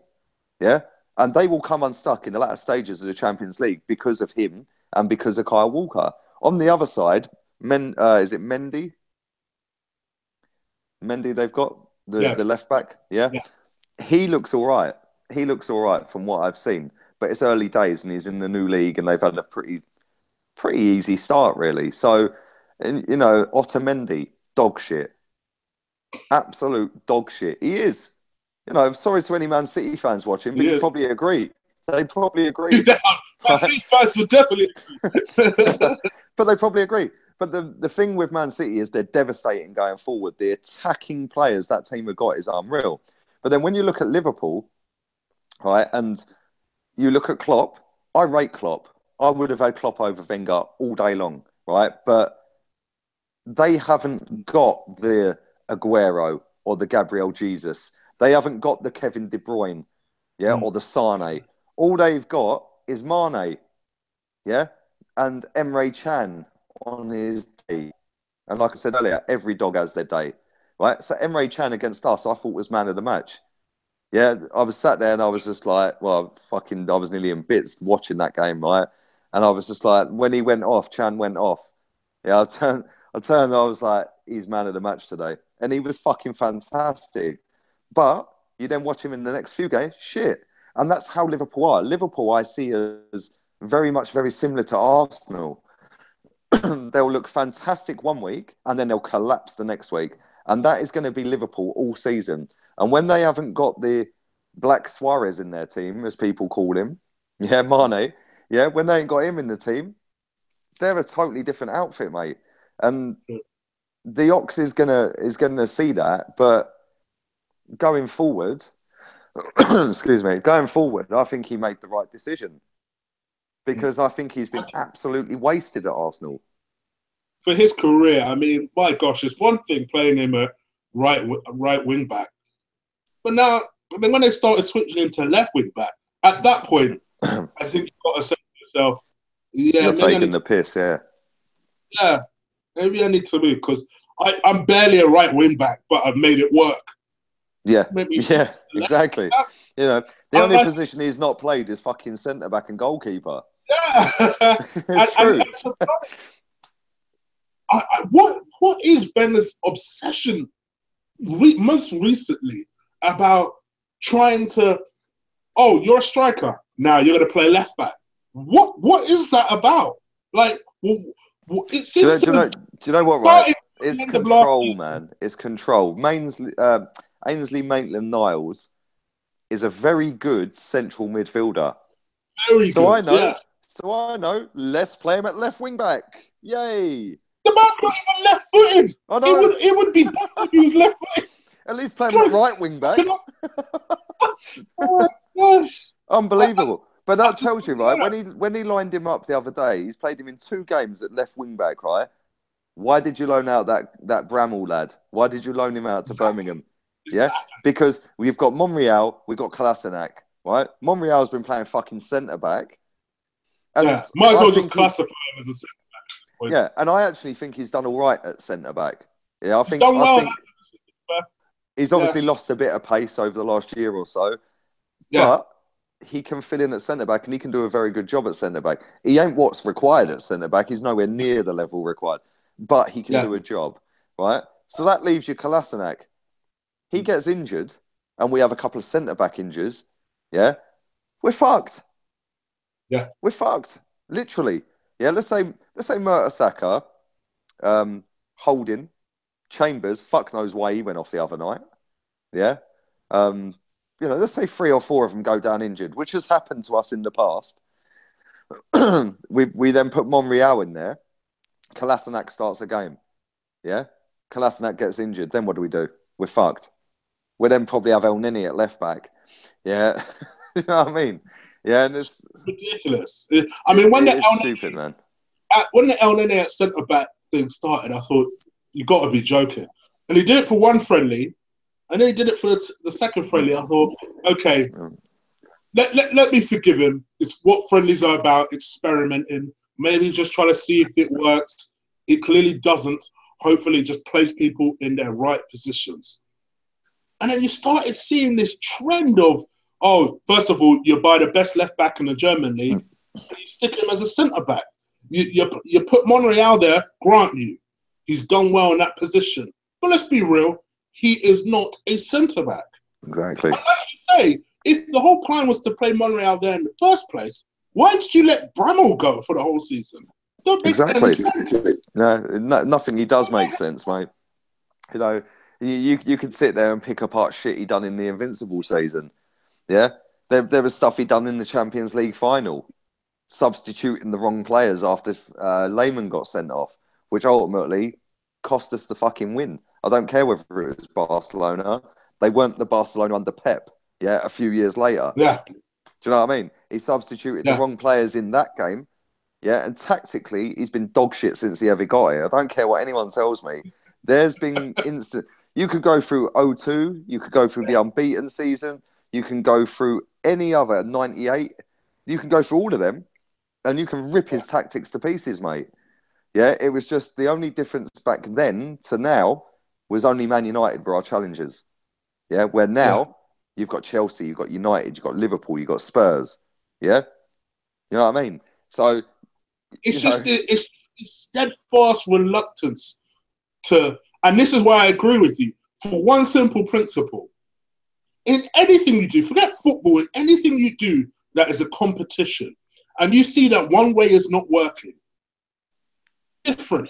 B: Yeah, and they will come unstuck in the latter stages of the Champions League because of him and because of Kyle Walker. On the other side, is it Mendy? Mendy, they've got the left back. Yeah, he looks all right. He looks all right from what I've seen. But it's early days, and he's in the new league, and they've had a pretty easy start, really. So, you know, Otamendi, dog shit, absolute dog shit. He is. You know, sorry to any Man City fans watching, but you probably agree. They probably agree.
A: Man City fans will definitely agree.
B: But they probably agree. But the thing with Man City is they're devastating going forward. The attacking players that team have got is unreal. But then when you look at Liverpool, right, and you look at Klopp, I rate Klopp. I would have had Klopp over Wenger all day long, right? But they haven't got the Aguero or the Gabriel Jesus. They haven't got the Kevin De Bruyne, or the Sane. All they've got is Mane, and Emre Can on his day. And like I said earlier, every dog has their day, right? So Emre Can against us, I thought was man of the match. Yeah, I was sat there and I was just like, I was nearly in bits watching that game, right? And I was just like, when he went off, Chan went off. Yeah, I turned, I was like, he's man of the match today. And he was fucking fantastic. But you then watch him in the next few games, shit. And that's how Liverpool are. Liverpool, I see as very similar to Arsenal. They'll look fantastic one week and then they'll collapse the next week. And that is going to be Liverpool all season. And when they haven't got the Black Suarez in their team, as people call him, Mane, when they ain't got him in the team, they're a totally different outfit, mate. And the Ox is gonna see that, but going forward, I think he made the right decision because I think he's been absolutely wasted at Arsenal.
A: For his career, I mean, my gosh, it's one thing playing him at right wing back, but then when they started switching him to left wing back, at that point, I think you've got to say to yourself,
B: you're taking the piss,
A: yeah, maybe I need to move because I'm barely a right wing back, but I've made it work.
B: Yeah, exactly. You know, the only position he's not played is fucking centre back and goalkeeper.
A: Yeah,
B: it's true.
A: What is Wenger's obsession most recently about trying to? Oh, you're a striker. Now you're going to play left back. What is that about? Like, it seems
B: do you know what? Right, it's control, man. It's control. Ainsley Maitland-Niles is a very good central midfielder.
A: Very good.
B: So I know. Let's play him at left wing back. Yay!
A: The man's not even left-footed.
B: I know.
A: It would be better if he was left-footed.
B: At least play him at right wing back.
A: Oh my gosh!
B: Unbelievable. But that tells you, right? When he lined him up the other day, he's played him in 2 games at left wing back, right? Why did you loan out that Bramall lad? Why did you loan him out to Birmingham? Yeah, because we've got Monreal, we've got Kolasinac, right? Monreal's been playing fucking centre back.
A: Might as well just classify him as a centre back.
B: Yeah, and I actually think he's done all right at centre back. Yeah, I think he's obviously lost a bit of pace over the last year or so, but he can fill in at centre back and he can do a very good job at centre back. He ain't what's required at centre back. He's nowhere near the level required, but he can do a job, right? So that leaves you Kolasinac. He gets injured, and we have a couple of centre back injuries. Yeah, we're fucked.
A: Yeah,
B: we're fucked. Literally. Yeah, let's say Mertesacker, Holding, Chambers. Fuck knows why he went off the other night. Yeah, let's say 3 or 4 of them go down injured, which has happened to us in the past. we then put Monreal in there. Kolasinac starts a game. Yeah, Kolasinac gets injured. Then what do? We're fucked. We'll then probably have El Nini at left back. Yeah. You know what I mean? Yeah, and it's
A: ridiculous. I mean, when
B: stupid, man.
A: When the El Nini at centre back thing started, I thought, you got to be joking. And he did it for one friendly, And then he did it for the second friendly. I thought, okay, let me forgive him. It's what friendlies are about, experimenting. Maybe just trying to see if it works. It clearly doesn't. Hopefully just place people in their right positions. And then you started seeing this trend of, oh, first of all, you buy the best left back in the German league, and you stick him as a centre back. You put Monreal there, grant you, he's done well in that position. But let's be real, he is not a centre back.
B: Exactly.
A: And like you say, if the whole plan was to play Monreal there in the first place, why did you let Bramall go for the whole season? Don't make any sense.
B: No, nothing he does make sense, mate. You know, you could sit there and pick apart shit he done in the Invincible season. Yeah, there was stuff he done in the Champions League final, substituting the wrong players after Lehmann got sent off, which ultimately cost us the fucking win. I don't care whether it was Barcelona. They weren't the Barcelona under Pep, yeah, a few years later.
A: Yeah.
B: Do you know what I mean? He substituted the wrong players in that game, yeah, and tactically, he's been dog shit since he ever got here. I don't care what anyone tells me. There's been instant... You could go through 02, you could go through the unbeaten season, you can go through any other 98, you can go through all of them, and you can rip his tactics to pieces, mate. Yeah, it was just the only difference back then to now was only Man United were our challengers. Yeah, where now you've got Chelsea, you've got United, you've got Liverpool, you've got Spurs. Yeah, you know what I mean? So
A: it's just it's steadfast reluctance to, and this is why I agree with you. For one simple principle, in anything you do, forget football, in anything you do that is a competition, and you see that one way is not working, different.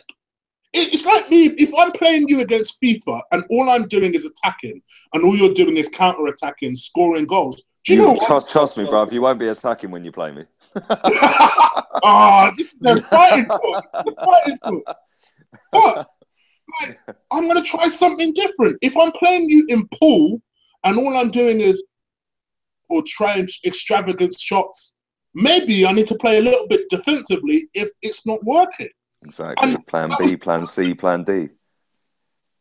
A: It's like me, if I'm playing you against FIFA and all I'm doing is attacking and all you're doing is counter-attacking, scoring goals. Do you know what?
B: Trust me, bruv, you won't be attacking when you play me.
A: They're fighting talk. But like, I'm going to try something different. If I'm playing you in pool and all I'm doing is trying extravagant shots, maybe I need to play a little bit defensively if it's not working.
B: Exactly. And plan B, plan C, plan D.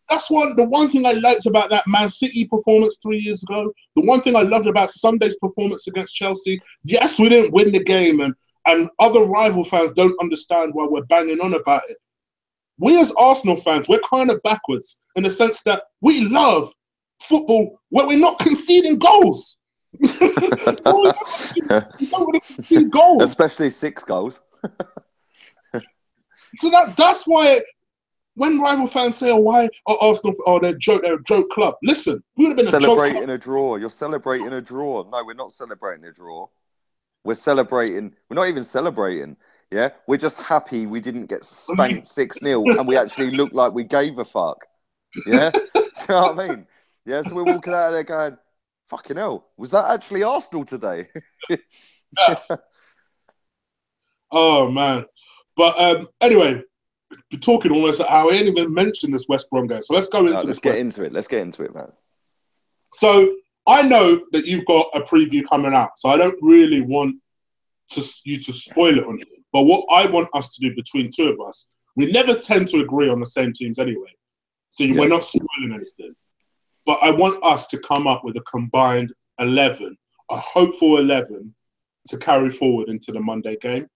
A: That's the one thing I liked about that Man City performance 3 years ago. The one thing I loved about Sunday's performance against Chelsea. Yes, we didn't win the game, and other rival fans don't understand why we're banging on about it. We as Arsenal fans, we're kind of backwards in the sense that we love football where we're not conceding goals. We don't want to concede goals.
B: Especially 6 goals.
A: So that's why when rival fans say, why are Arsenal, they're a joke club. Listen, we would have been
B: celebrating a draw. You're celebrating a draw. No, we're not celebrating a draw. We're celebrating. We're not even celebrating. Yeah, we're just happy we didn't get spanked 6-0 and we actually looked like we gave a fuck. Yeah, you know what I mean? Yeah, so we're walking out of there going, fucking hell, was that actually Arsenal today?
A: Oh, man. But anyway, we're talking almost an hour. I ain't even mentioned this West Brom game. So let's go into this.
B: Let's get into it. Let's get into it, man.
A: So I know that you've got a preview coming out. So I don't really want you to spoil it on you. But what I want us to do between two of us, we never tend to agree on the same teams anyway. So we're not spoiling anything. But I want us to come up with a combined 11, a hopeful 11 to carry forward into the Monday game.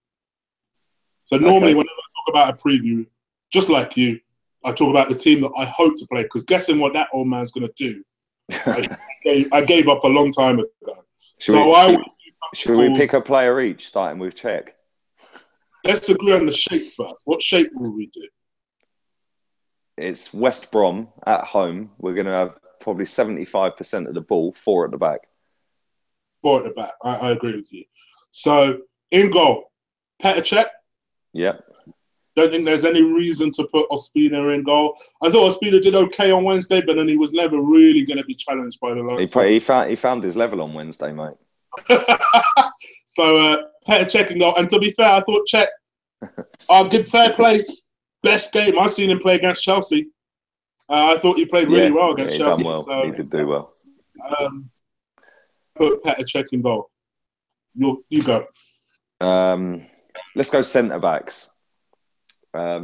A: So normally whenever I talk about a preview, just like you, I talk about the team that I hope to play, because guessing what that old man's going to do, I gave up a long time ago.
B: Should we pick a player each, starting with Czech?
A: Let's agree on the shape first. What shape will we do?
B: It's West Brom at home. We're going to have probably 75% of the ball, 4 at the back.
A: 4 at the back. I agree with you. So, in goal, Petr Cech.
B: Yep.
A: Don't think there's any reason to put Ospina in goal. I thought Ospina did okay on Wednesday, but then he was never really going to be challenged by the likes.
B: He found his level on Wednesday, mate.
A: So, Petr Cech in goal. And to be fair, I thought Cech, I'll give fair play. Best game I've seen him play against Chelsea. I thought he played really well against Chelsea.
B: Done well. So, he did do well.
A: Put Petr Cech in goal. You go.
B: Let's go centre-backs.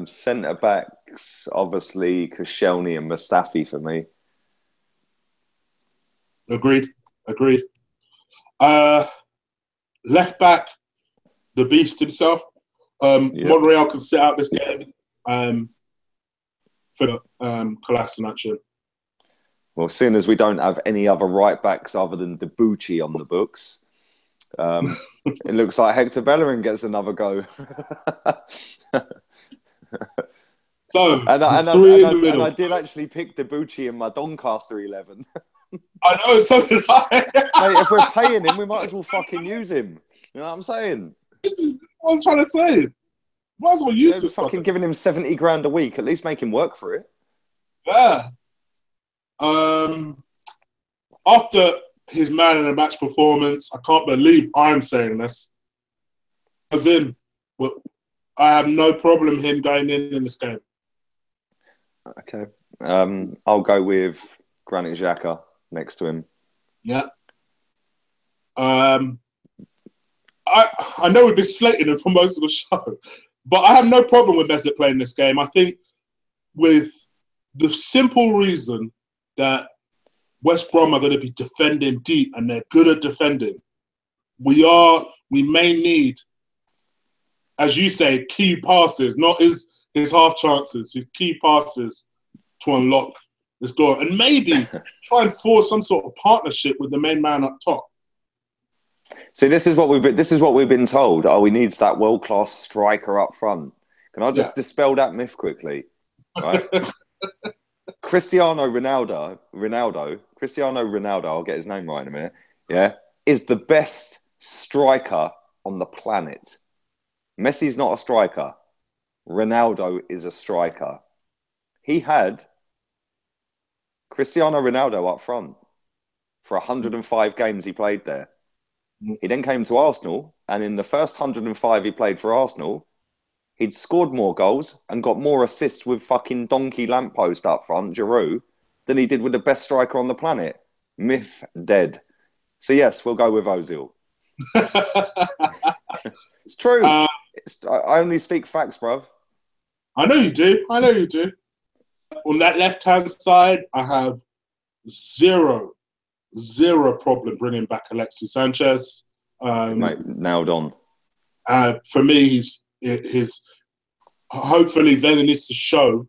B: Centre-backs, obviously, Koscielny and Mustafi for me.
A: Agreed. Left back, the beast himself. Monreal can sit out this game for the Kolasinac.
B: Well, seeing as we don't have any other right backs other than Debuchy on the books, it looks like Hector Bellerin gets another go.
A: So,
B: and I did actually pick Debuchy in my Doncaster 11.
A: I know, so did I.
B: Mate, if we're paying him, we might as well fucking use him. You know what I'm saying?
A: This is what I was trying to say. Might as well use this
B: fucking giving him 70 grand a week. At least make him work for it.
A: Yeah. After his man in the match performance, I can't believe I'm saying this. As in, I have no problem him going in this game.
B: Okay. I'll go with Granit Xhaka next to him.
A: Yeah. I know we've been slating him for most of the show, but I have no problem with Mesut playing this game. I think with the simple reason that West Brom are going to be defending deep and they're good at defending. We may need, as you say, key passes, not his half chances, his key passes to unlock this door, and maybe try and force some sort of partnership with the main man up top.
B: See, this is what we've been told. Oh, we need that world-class striker up front. Can I just dispel that myth quickly? Right? Cristiano Ronaldo, I'll get his name right in a minute, is the best striker on the planet. Messi's not a striker. Ronaldo is a striker. He had Cristiano Ronaldo up front for 105 games he played there. He then came to Arsenal, and in the first 105 he played for Arsenal, he'd scored more goals and got more assists with fucking donkey lamppost up front, Giroud, than he did with the best striker on the planet. Myth dead. So yes, we'll go with Ozil. It's true. I only speak facts, bruv.
A: I know you do. On that left-hand side, I have zero problem bringing back Alexis Sanchez.
B: Mate, nailed on.
A: For me, his hopefully then he needs to show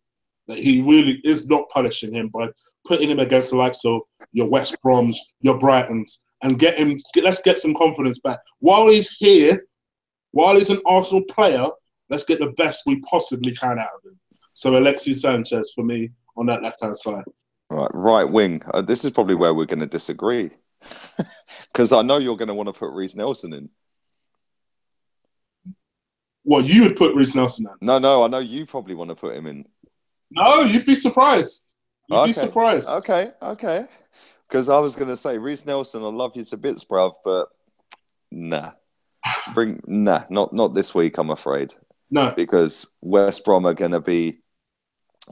A: that he really is not punishing him by putting him against the likes of your West Broms, your Brightons, and let's get some confidence back. While he's here, while he's an Arsenal player, let's get the best we possibly can out of him. So Alexis Sanchez for me on that left-hand side.
B: Right wing. This is probably where we're going to disagree. Because I know you're going to want to put Reece Nelson in.
A: Well, you would put Reece Nelson in.
B: No, I know you probably want to put him in.
A: No, you'd be surprised. You'd be surprised.
B: Okay. Because I was going to say, Reece Nelson, I love you to bits, bruv, but nah. Not this week, I'm afraid.
A: No.
B: Because West Brom are going to be,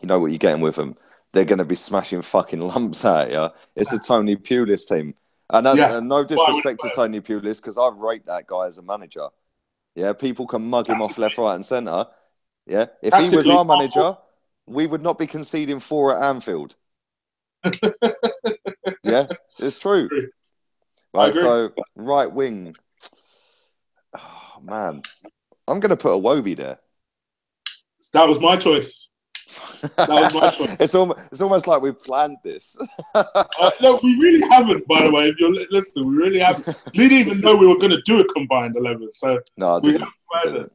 B: you know what you're getting with them. They're going to be smashing fucking lumps at you. It's a Tony Pulis team. And no disrespect to Tony Pulis, because I rate that guy as a manager. Yeah, people can mug him off left, right and centre. Yeah, if he was our manager, we would not be conceding 4 at Anfield. Yeah, it's true. Right, so right wing. Oh, man. I'm going to put Iwobi there.
A: That was my choice.
B: It's almost like we planned this.
A: No, we really haven't, by the way. If you're listening, we really haven't. We didn't even know we were going to do a combined 11. So
B: no, I didn't.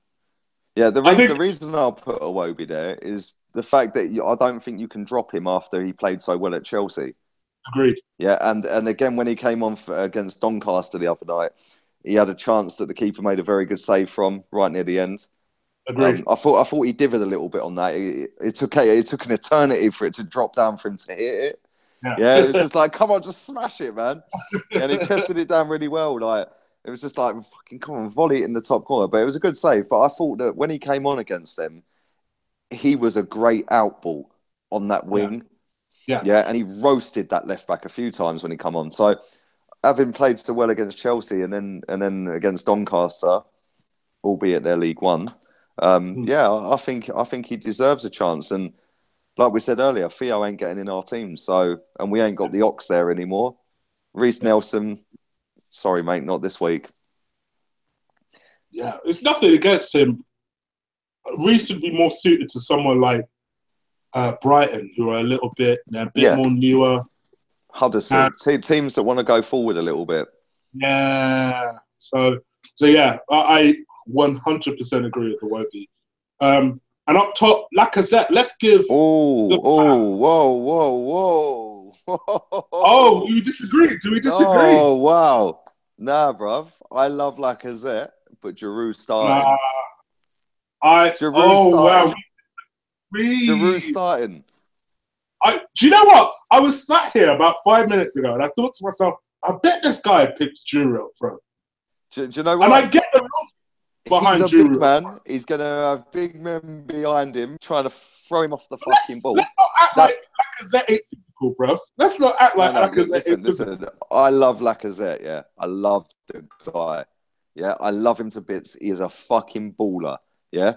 B: Yeah, the reason I'll put Iwobi there is the fact that I don't think you can drop him after he played so well at Chelsea.
A: Agreed.
B: Yeah, and again, when he came on against Doncaster the other night, he had a chance that the keeper made a very good save from right near the end.
A: Agreed.
B: I thought he dithered a little bit on that. It took an eternity for it to drop down for him to hit it. Yeah, it was just like, come on, just smash it, man. And he chested it down really well. Like it was just like, fucking come on, volley it in the top corner. But it was a good save. But I thought that when he came on against them, he was a great outball on that wing. Yeah, and he roasted that left back a few times when he come on. So having played so well against Chelsea and then against Doncaster, albeit their League One. I think he deserves a chance. And like we said earlier, Theo ain't getting in our team, and we ain't got the Ox there anymore. Reece Nelson, sorry, mate, not this week.
A: Yeah, it's nothing against him. Reece would be more suited to someone like Brighton, who are a bit more newer.
B: Huddersfield, teams that want to go forward a little bit.
A: Yeah. So yeah, I 100% agree with the Wobie. And up top, Lacazette. Let's give.
B: Whoa.
A: Oh, we disagree. Do we disagree?
B: Oh, wow. Nah, bruv. I love Lacazette, but Giroud starting.
A: Wow.
B: Giroud starting.
A: Do you know what? I was sat here about 5 minutes ago, and I thought to myself, I bet this guy picked Giroud up front.
B: Do you know what?
A: And I get the logic behind
B: Giroud. He's a big man. He's going to have big men behind him trying to throw him off the fucking ball.
A: Let's not act like Lacazette ain't physical, bruv. Let's not act like Lacazette ain't physical.
B: Listen, I love Lacazette, yeah. I love the guy. Yeah, I love him to bits. He is a fucking baller, yeah?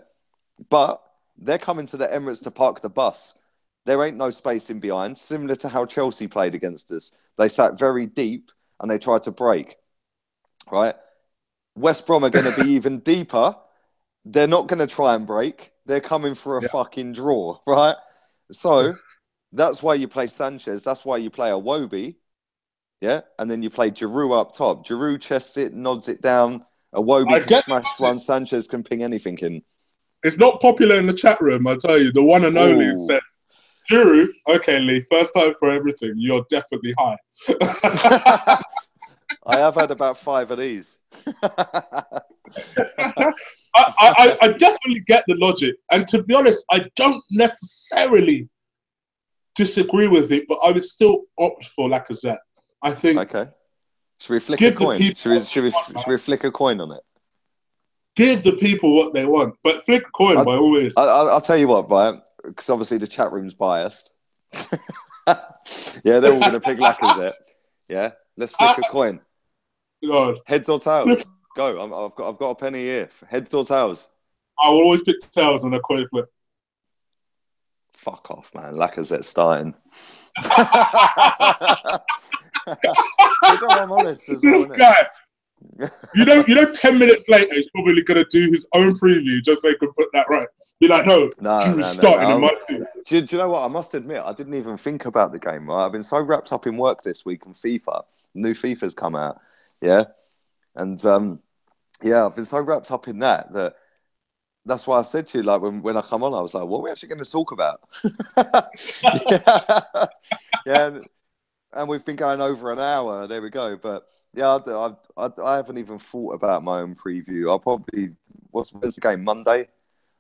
B: But they're coming to the Emirates to park the bus. There ain't no space in behind, similar to how Chelsea played against us. They sat very deep and they tried to break, right? West Brom are going to be even deeper. They're not going to try and break. They're coming for a fucking draw, right? So that's why you play Sanchez. That's why you play Iwobi, yeah? And then you play Giroud up top. Giroud chests it, nods it down. Iwobi can smash one. Sanchez can ping anything in.
A: It's not popular in the chat room, I tell you. The one and only said, Giroud, okay, Lee, first time for everything. You're definitely high.
B: I have had about 5 of these.
A: I definitely get the logic. And to be honest, I don't necessarily disagree with it, but I would still opt for Lacazette. I think...
B: Okay. Should we flick a coin? Should we flick a coin on it?
A: Give the people what they want, but flick a coin by all means.
B: I'll tell you what, Brian, because obviously the chat room's biased. Yeah, they're all going to pick Lacazette. Yeah, let's flick a coin.
A: God.
B: Heads or tails? Go. I've got a penny here. Heads or tails?
A: I will always pick tails on a coin flip.
B: Fuck off, man. Lacazette starting. I'm honest.
A: This guy. You know, 10 minutes later, he's probably going to do his own preview just so he can put that right. Be like, starting in my team.
B: Do you know what? I must admit, I didn't even think about the game, right? I've been so wrapped up in work this week on FIFA. New FIFA's come out, yeah? And, I've been so wrapped up in that's why I said to you, like, when I come on, I was like, what are we actually going to talk about? And we've been going over an hour. There we go. But... yeah, I haven't even thought about my own preview. I'll probably... when's the game? Monday?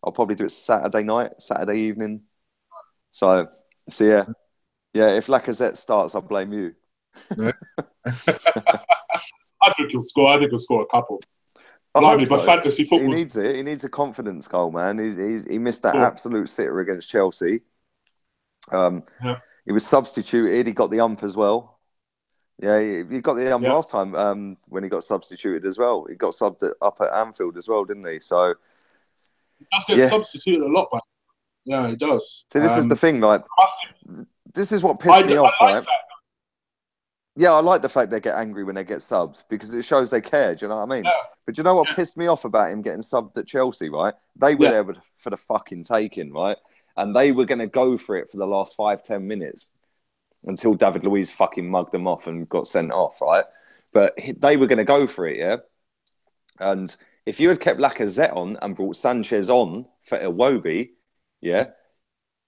B: I'll probably do it Saturday night, Saturday evening. So yeah. Yeah, if Lacazette starts, I'll blame you.
A: I think he'll score. I think he'll score a couple. But fantasy football...
B: He needs it. He needs a confidence goal, man. He missed that absolute sitter against Chelsea. He was substituted. He got the ump as well. Yeah, he got the last time when he got substituted as well. He got subbed up at Anfield as well, didn't he? So
A: he does get substituted a lot, man. Yeah, he does.
B: So this is the thing, like, this is what pissed me off, right? Yeah, I like the fact they get angry when they get subbed because it shows they care. Do you know what I mean? Yeah. But do you know what pissed me off about him getting subbed at Chelsea, right? They were there for the fucking taking, right? And they were going to go for it for the last 5-10 minutes. Until David Luiz fucking mugged them off and got sent off, right? But they were going to go for it, yeah? And if you had kept Lacazette on and brought Sanchez on for Iwobi, yeah,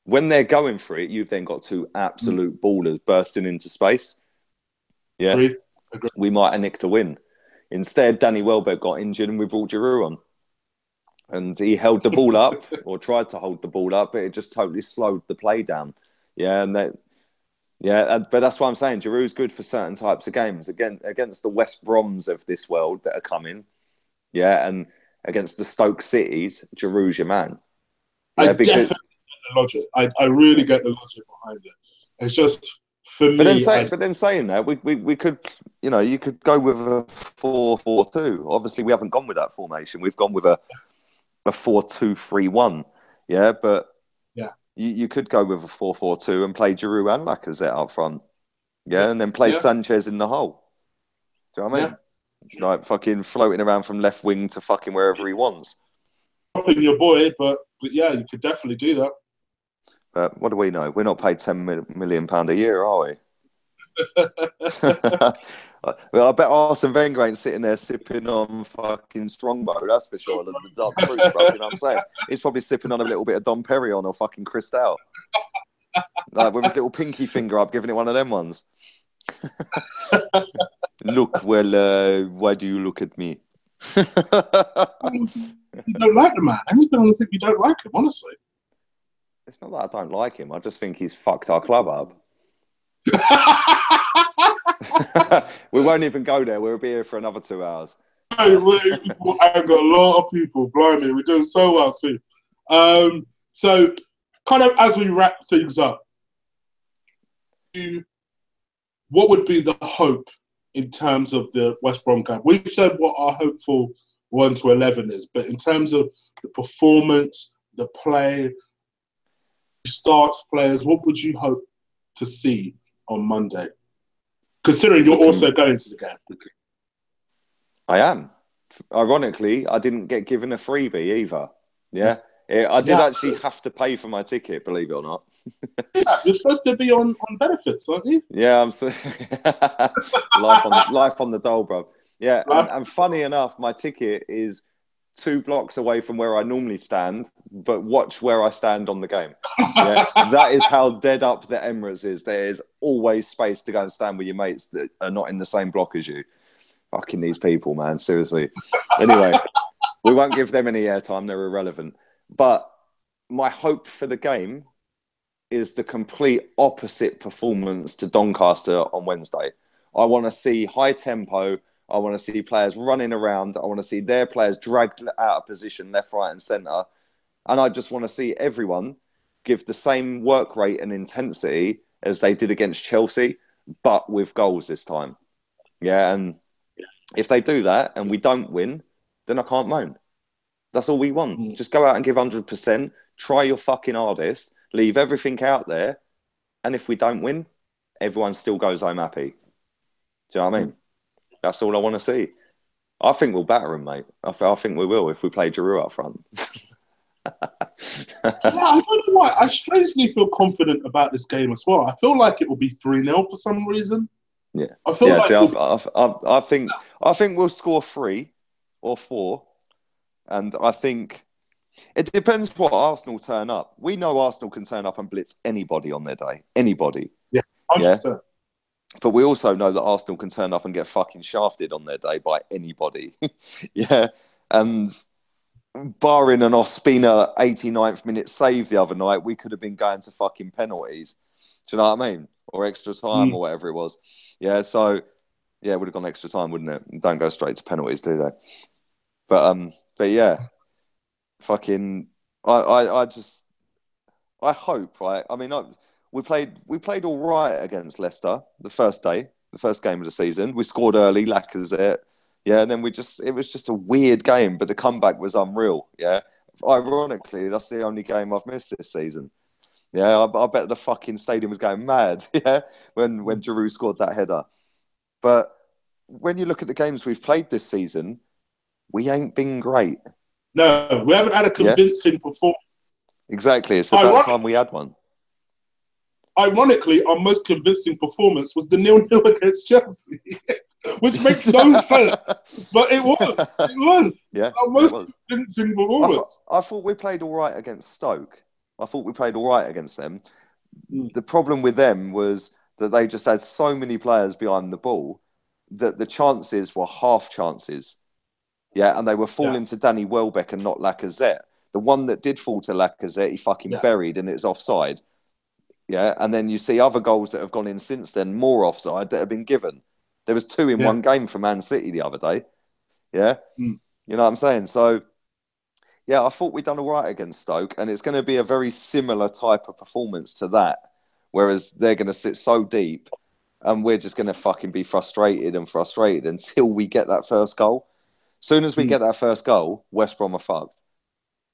B: when they're going for it, you've then got two absolute ballers bursting into space. Yeah? Agreed. We might have nicked a win. Instead, Danny Welbeck got injured and we brought Giroud on. And he held the ball up, or tried to hold the ball up, but it just totally slowed the play down. Yeah, and that... yeah, but that's why I'm saying Giroud's good for certain types of games. Against the West Broms of this world that are coming, yeah, and against the Stoke Cities, Giroud's your man. Yeah,
A: I definitely get the logic. I really get the logic behind it. It's just, for me...
B: But then saying that, we could, you could go with a 4-4-2. Obviously, we haven't gone with that formation. We've gone with a 4-2-3-1. Yeah, but... yeah. You could go with a 4-4-2 and play Giroud and Lacazette up front. Yeah, and then play
A: Yeah.
B: Sanchez in the hole. Do you know what I mean?
A: Yeah.
B: Like fucking floating around from left wing to fucking wherever he wants.
A: Dropping your boy, but yeah, you could definitely do that.
B: But what do we know? We're not paid £10 million a year, are we? Well, I bet Arsene Wenger ain't sitting there sipping on fucking Strongbow, that's for sure. The dark truth, bro. You know what I'm saying? He's probably sipping on a little bit of Dom Perignon or fucking Cristal. Like with his little pinky finger up, giving it one of them ones. Look, well, why do you look at me?
A: You don't like the man. I don't think you don't like him, honestly.
B: It's not that I don't like him. I just think he's fucked our club up. We won't even go there. We'll be here for another 2 hours.
A: I've got a lot of people. Blimey, we're doing so well too. So, kind of as we wrap things up, what would be the hope in terms of the West Brom game? We've said what our hopeful 1 to 11 is, but in terms of the performance, the play, starts players, what would you hope to see on Monday? Considering you're also going to the game.
B: I am. Ironically, I didn't get given a freebie either. Yeah. I did actually have to pay for my ticket, believe it or not.
A: Yeah, you're supposed to be on benefits, aren't you?
B: Yeah, I'm so life on the dole, bro. Yeah, and funny enough, my ticket is 2 blocks away from where I normally stand, but watch where I stand on the game. Yeah, that is how dead up the Emirates is. There is always space to go and stand with your mates that are not in the same block as you. Fucking these people, man. Seriously. Anyway, we won't give them any airtime. They're irrelevant. But my hope for the game is the complete opposite performance to Doncaster on Wednesday. I want to see high tempo. I want to see players running around. I want to see their players dragged out of position, left, right, and centre. And I just want to see everyone give the same work rate and intensity as they did against Chelsea, but with goals this time. Yeah, and if they do that and we don't win, then I can't moan. That's all we want. Just go out and give 100%. Try your fucking hardest. Leave everything out there. And if we don't win, everyone still goes home happy. Do you know what I mean? That's all I want to see. I think we'll batter them, mate. I think we will if we play Giroud up front.
A: Yeah, I don't know why. I strangely feel confident about this game as well. I feel like it will be 3-0 for some reason.
B: Yeah.
A: I feel like
B: I think we'll score 3 or 4. And I think it depends what Arsenal turn up. We know Arsenal can turn up and blitz anybody on their day. Anybody.
A: Yeah, 100%.
B: Yeah? But we also know that Arsenal can turn up and get fucking shafted on their day by anybody. Yeah. And barring an Ospina 89th minute save the other night, we could have been going to fucking penalties. Do you know what I mean? Or extra time or whatever it was. Yeah. So, yeah, it would have gone extra time, wouldn't it? Don't go straight to penalties, do they? But yeah, fucking, I hope, right? I mean, we played all right against Leicester the first game of the season. We scored early, Lacazette, yeah, and then it was just a weird game, but the comeback was unreal, yeah. Ironically, that's the only game I've missed this season. Yeah, I bet the fucking stadium was going mad, yeah, when Giroud scored that header. But when you look at the games we've played this season, we ain't been great.
A: No, we haven't had a convincing performance.
B: Exactly. It's about time we had one.
A: Ironically, our most convincing performance was the 0-0 against Chelsea, which makes no sense. But it was. It was.
B: Yeah,
A: our most convincing performance.
B: I thought we played all right against Stoke. I thought we played all right against them. The problem with them was that they just had so many players behind the ball that the chances were half chances. Yeah, and they were falling to Danny Welbeck and not Lacazette. The one that did fall to Lacazette, he fucking buried and it's offside. Yeah, and then you see other goals that have gone in since then, more offside, that have been given. There was 2 in one game for Man City the other day. Yeah, you know what I'm saying? So, yeah, I thought we'd done all right against Stoke, and it's going to be a very similar type of performance to that, whereas they're going to sit so deep and we're just going to fucking be frustrated until we get that first goal. Soon as we get that first goal, West Brom are fucked.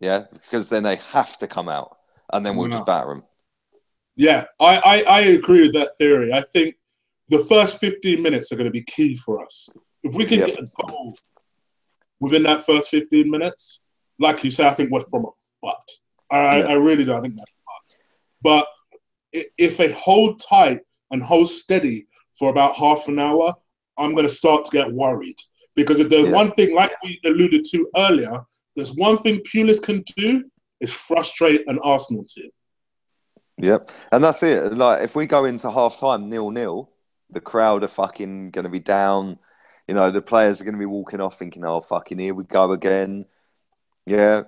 B: Yeah, because then they have to come out and then we'll just batter them.
A: Yeah, I agree with that theory. I think the first 15 minutes are going to be key for us. If we can get a goal within that first 15 minutes, like you say, I think West Brom are fucked. I really do. I think they're fucked. But if they hold tight and hold steady for about half an hour, I'm going to start to get worried. Because if there's one thing, like we alluded to earlier, there's one thing Pulis can do is frustrate an Arsenal team.
B: Yep. And that's it. Like, if we go into half-time 0-0, the crowd are fucking going to be down. You know, the players are going to be walking off thinking, oh, fucking here we go again. Yeah.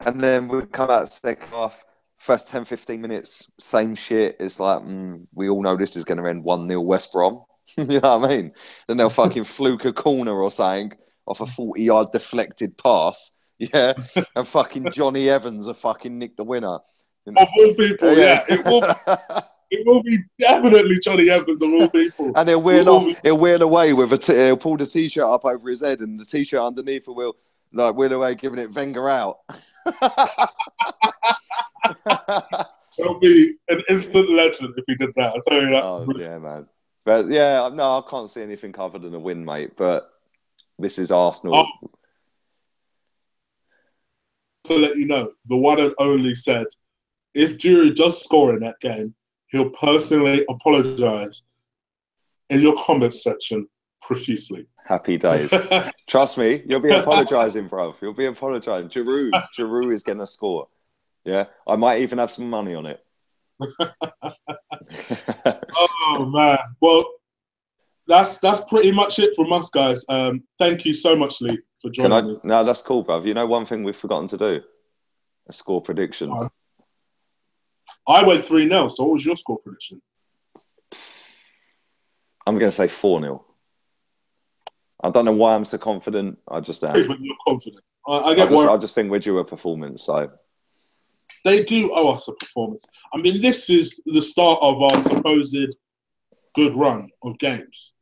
B: And then we come out second half, first 10, 15 minutes, same shit. It's like, we all know this is going to end 1-0 West Brom. You know what I mean? Then they'll fucking fluke a corner or something off a 40-yard deflected pass. Yeah. And fucking Johnny Evans will fucking nick the winner.
A: Of all people, it will be definitely Johnny Evans of all people.
B: And he'll wheel away with he'll pull the t-shirt up over his head, and the t-shirt underneath will wheel away, giving it Wenger out.
A: It'll be an instant legend if he did that. I tell you that.
B: Oh yeah, man. But yeah, no, I can't see anything other than a win, mate. But this is Arsenal.
A: To let you know, the one and only said, if Jury does score in that game, he'll personally apologise in your comments section profusely.
B: Happy days. Trust me, you'll be apologising, bro. You'll be apologising. Giroud is going to score. Yeah, I might even have some money on it.
A: Oh man, well, that's pretty much it from us, guys. Thank you so much, Lee, for joining me.
B: No, that's cool, bruv. You know one thing we've forgotten to do? A score prediction.
A: I went 3-0, so what was your score prediction?
B: I'm going to say 4-0. I don't know why I'm so confident. I just am.
A: You're confident. I
B: just think we're due a performance, so...
A: They do owe us a performance. I mean, this is the start of our supposed good run of games.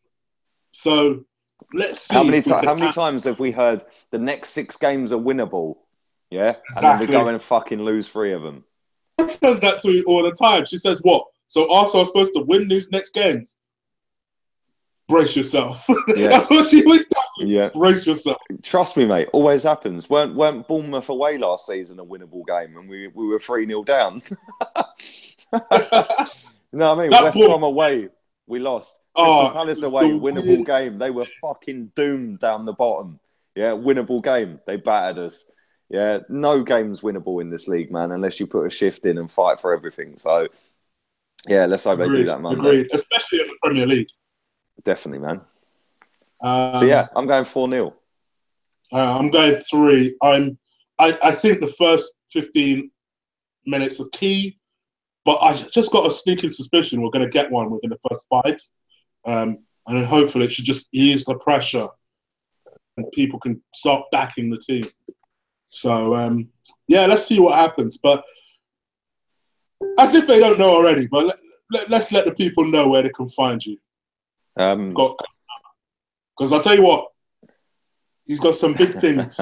A: So let's see.
B: How many times have we heard the next 6 games are winnable? Yeah? Exactly. And then we go and fucking lose 3 of them.
A: She says that to me all the time. She says, what? So Arsenal are supposed to win these next games? Brace yourself. Yeah. That's what she always tells me. Yeah. Brace yourself.
B: Trust me, mate. Always happens. Weren't Bournemouth away last season a winnable game and we were 3-0 down? You know what I mean? West Brom away, we lost. Crystal Palace away, winnable game. They were fucking doomed down the bottom. Yeah, winnable game. They battered us. Yeah, no game's winnable in this league, man, unless you put a shift in and fight for everything. So, yeah, let's hope they do that, man.
A: Agreed, especially in the Premier League.
B: Definitely, man. So, yeah, I'm going 4-0.
A: I'm going 3. I think the first 15 minutes are key, but I just got a sneaking suspicion we're going to get one within the first 5. And then hopefully it should just ease the pressure and people can start backing the team. So, yeah, let's see what happens. But as if they don't know already, but let's let the people know where they can find you. Because I'll tell you what, he's got some big things.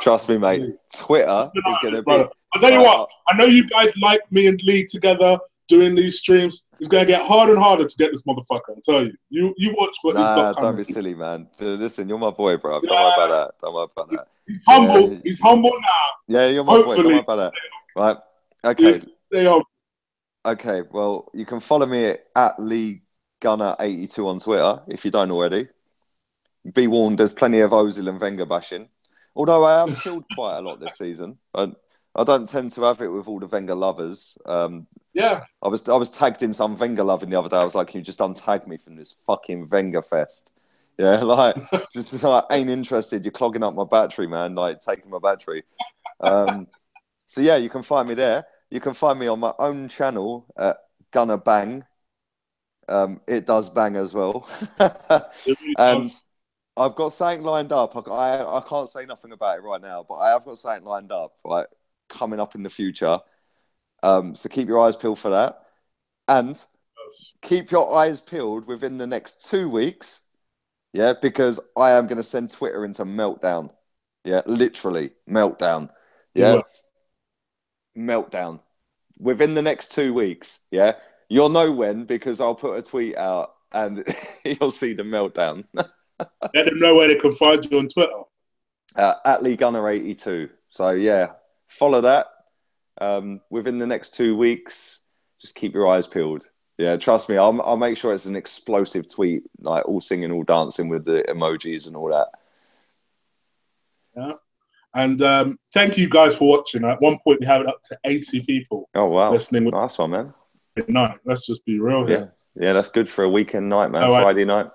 B: Trust me, mate. Twitter is going to be...
A: I'll tell you what, I know you guys like me and Lee together doing these streams. It's going to get harder and harder to get this motherfucker, I tell you. You watch what he's got coming.
B: Don't be silly, man. Listen, you're my boy, bro. Don't worry about that.
A: He's humble. He's humble now.
B: Yeah, you're my boy. Don't worry about that. Right. Okay. Okay, well, you can follow me at LeeGunner82 on Twitter, if you don't already. Be warned, there's plenty of Ozil and Wenger bashing. Although I have killed quite a lot this season. I don't tend to have it with all the Wenger lovers.
A: Yeah.
B: I was tagged in some Wenger loving the other day. I was like, you just untag me from this fucking Wenger fest. Yeah, like, just like, ain't interested. You're clogging up my battery, man. Like, taking my battery. So, yeah, you can find me there. You can find me on my own channel at Gunnerbang. It does bang as well. And I've got something lined up. I can't say nothing about it right now, but I have got something lined up, right, coming up in the future. So keep your eyes peeled for that. And keep your eyes peeled within the next 2 weeks. Yeah, because I am going to send Twitter into meltdown. Yeah, literally meltdown. Yeah. Meltdown. Within the next 2 weeks. Yeah. You'll know when, because I'll put a tweet out and you'll see the meltdown.
A: Let them know where they can find you on Twitter.
B: At LeeGunner82. So, yeah, follow that. Within the next 2 weeks, just keep your eyes peeled. Yeah, trust me, I'll make sure it's an explosive tweet, like all singing, all dancing with the emojis and all that.
A: Yeah. And thank you guys for watching. At one point, we had up to 80 people.
B: Oh, wow.
A: Listening.
B: Nice one, man.
A: Night. Let's just be real here.
B: Yeah, that's good for a weekend night, man. Friday night.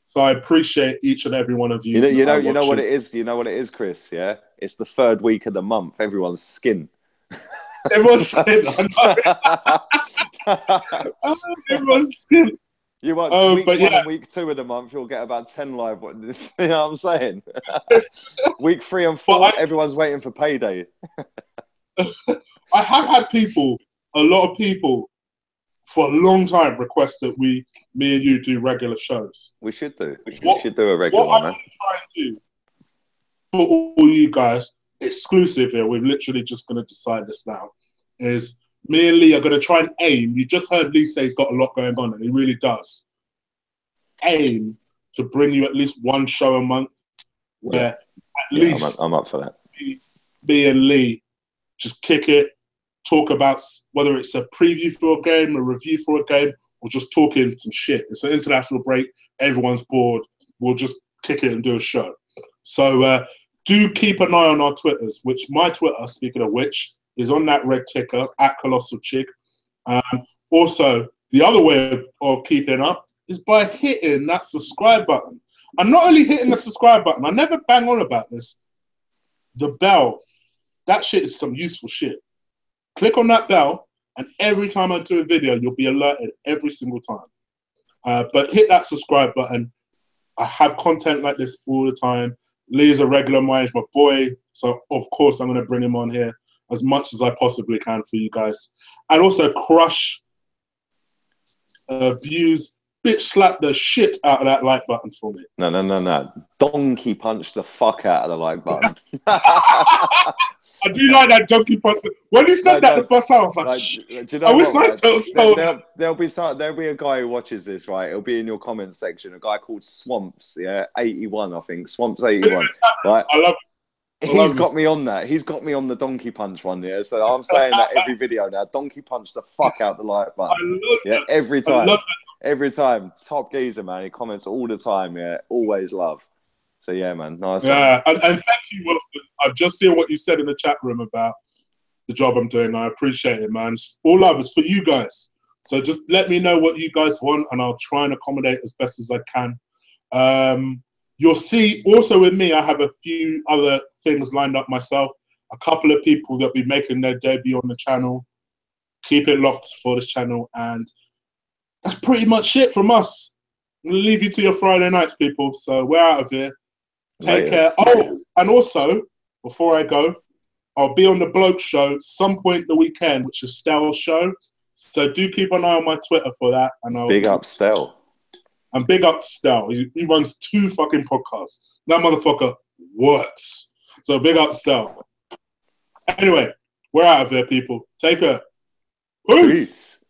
A: So I appreciate each and every one of you.
B: You know what it is. You know what it is, Chris. Yeah, it's the third week of the month. Everyone's skin.
A: Everyone's skin. Everyone's skin.
B: You watch week 1 and week 2 of the month, you'll get about 10 live ones. You know what I'm saying? Week 3 and 4, everyone's waiting for payday.
A: I have had people, a lot of people, for a long time request that me and you do regular shows.
B: We should do. We should do a regular one, man.
A: What I'm trying to do for all you guys, exclusive here, we're literally just going to decide this now, is me and Lee are going to try and aim. You just heard Lee say he's got a lot going on, and he really does. Aim to bring you at least one show a month where at least
B: I'm up for that.
A: Me and Lee just kick it, talk about whether it's a preview for a game, a review for a game, or just talking some shit. It's an international break. Everyone's bored. We'll just kick it and do a show. So do keep an eye on our Twitters, which my Twitter, speaking of which, is on that red ticker, @ColossalChick. Also, the other way of keeping up is by hitting that subscribe button. And not only hitting the subscribe button, I never bang on about this, the bell. That shit is some useful shit. Click on that bell, and every time I do a video, you'll be alerted every single time. But hit that subscribe button. I have content like this all the time. Lee is a regular of mine, he's my boy. So, of course, I'm going to bring him on here as much as I possibly can for you guys. And also crush, abuse, bitch slap the shit out of that like button for me.
B: No. Donkey punch the fuck out of the like button.
A: I do like that donkey punch. When you said that the first time, I was like,
B: do you know
A: I wish I told
B: there'll be a guy who watches this, right? It'll be in your comments section. A guy called Swamps, 81, I think. Swamps 81. Right?
A: I love it.
B: He's got me on that. He's got me on the donkey punch one, yeah. So I'm saying that every video now. Donkey punch the fuck out the like button.
A: I love that.
B: Every time. Every time. Top geezer, man. He comments all the time, yeah. Always love. So yeah, man. Nice.
A: Yeah, and thank you, Wilson. I've just seen what you said in the chat room about the job I'm doing. I appreciate it, man. All love is for you guys. So just let me know what you guys want, and I'll try and accommodate as best as I can. You'll see also with me, I have a few other things lined up myself. A couple of people that will be making their debut on the channel. Keep it locked for this channel. And that's pretty much it from us. I'm going to leave you to your Friday nights, people. So we're out of here. Take care. Oh, and also, before I go, I'll be on the Bloke Show some point in the weekend, which is Stell's show. So do keep an eye on my Twitter for that. And
B: big up Stell.
A: And big up to Stel. He runs 2 fucking podcasts. That motherfucker works. So big up Stel. Anyway, we're out of here, people. Take care. Peace.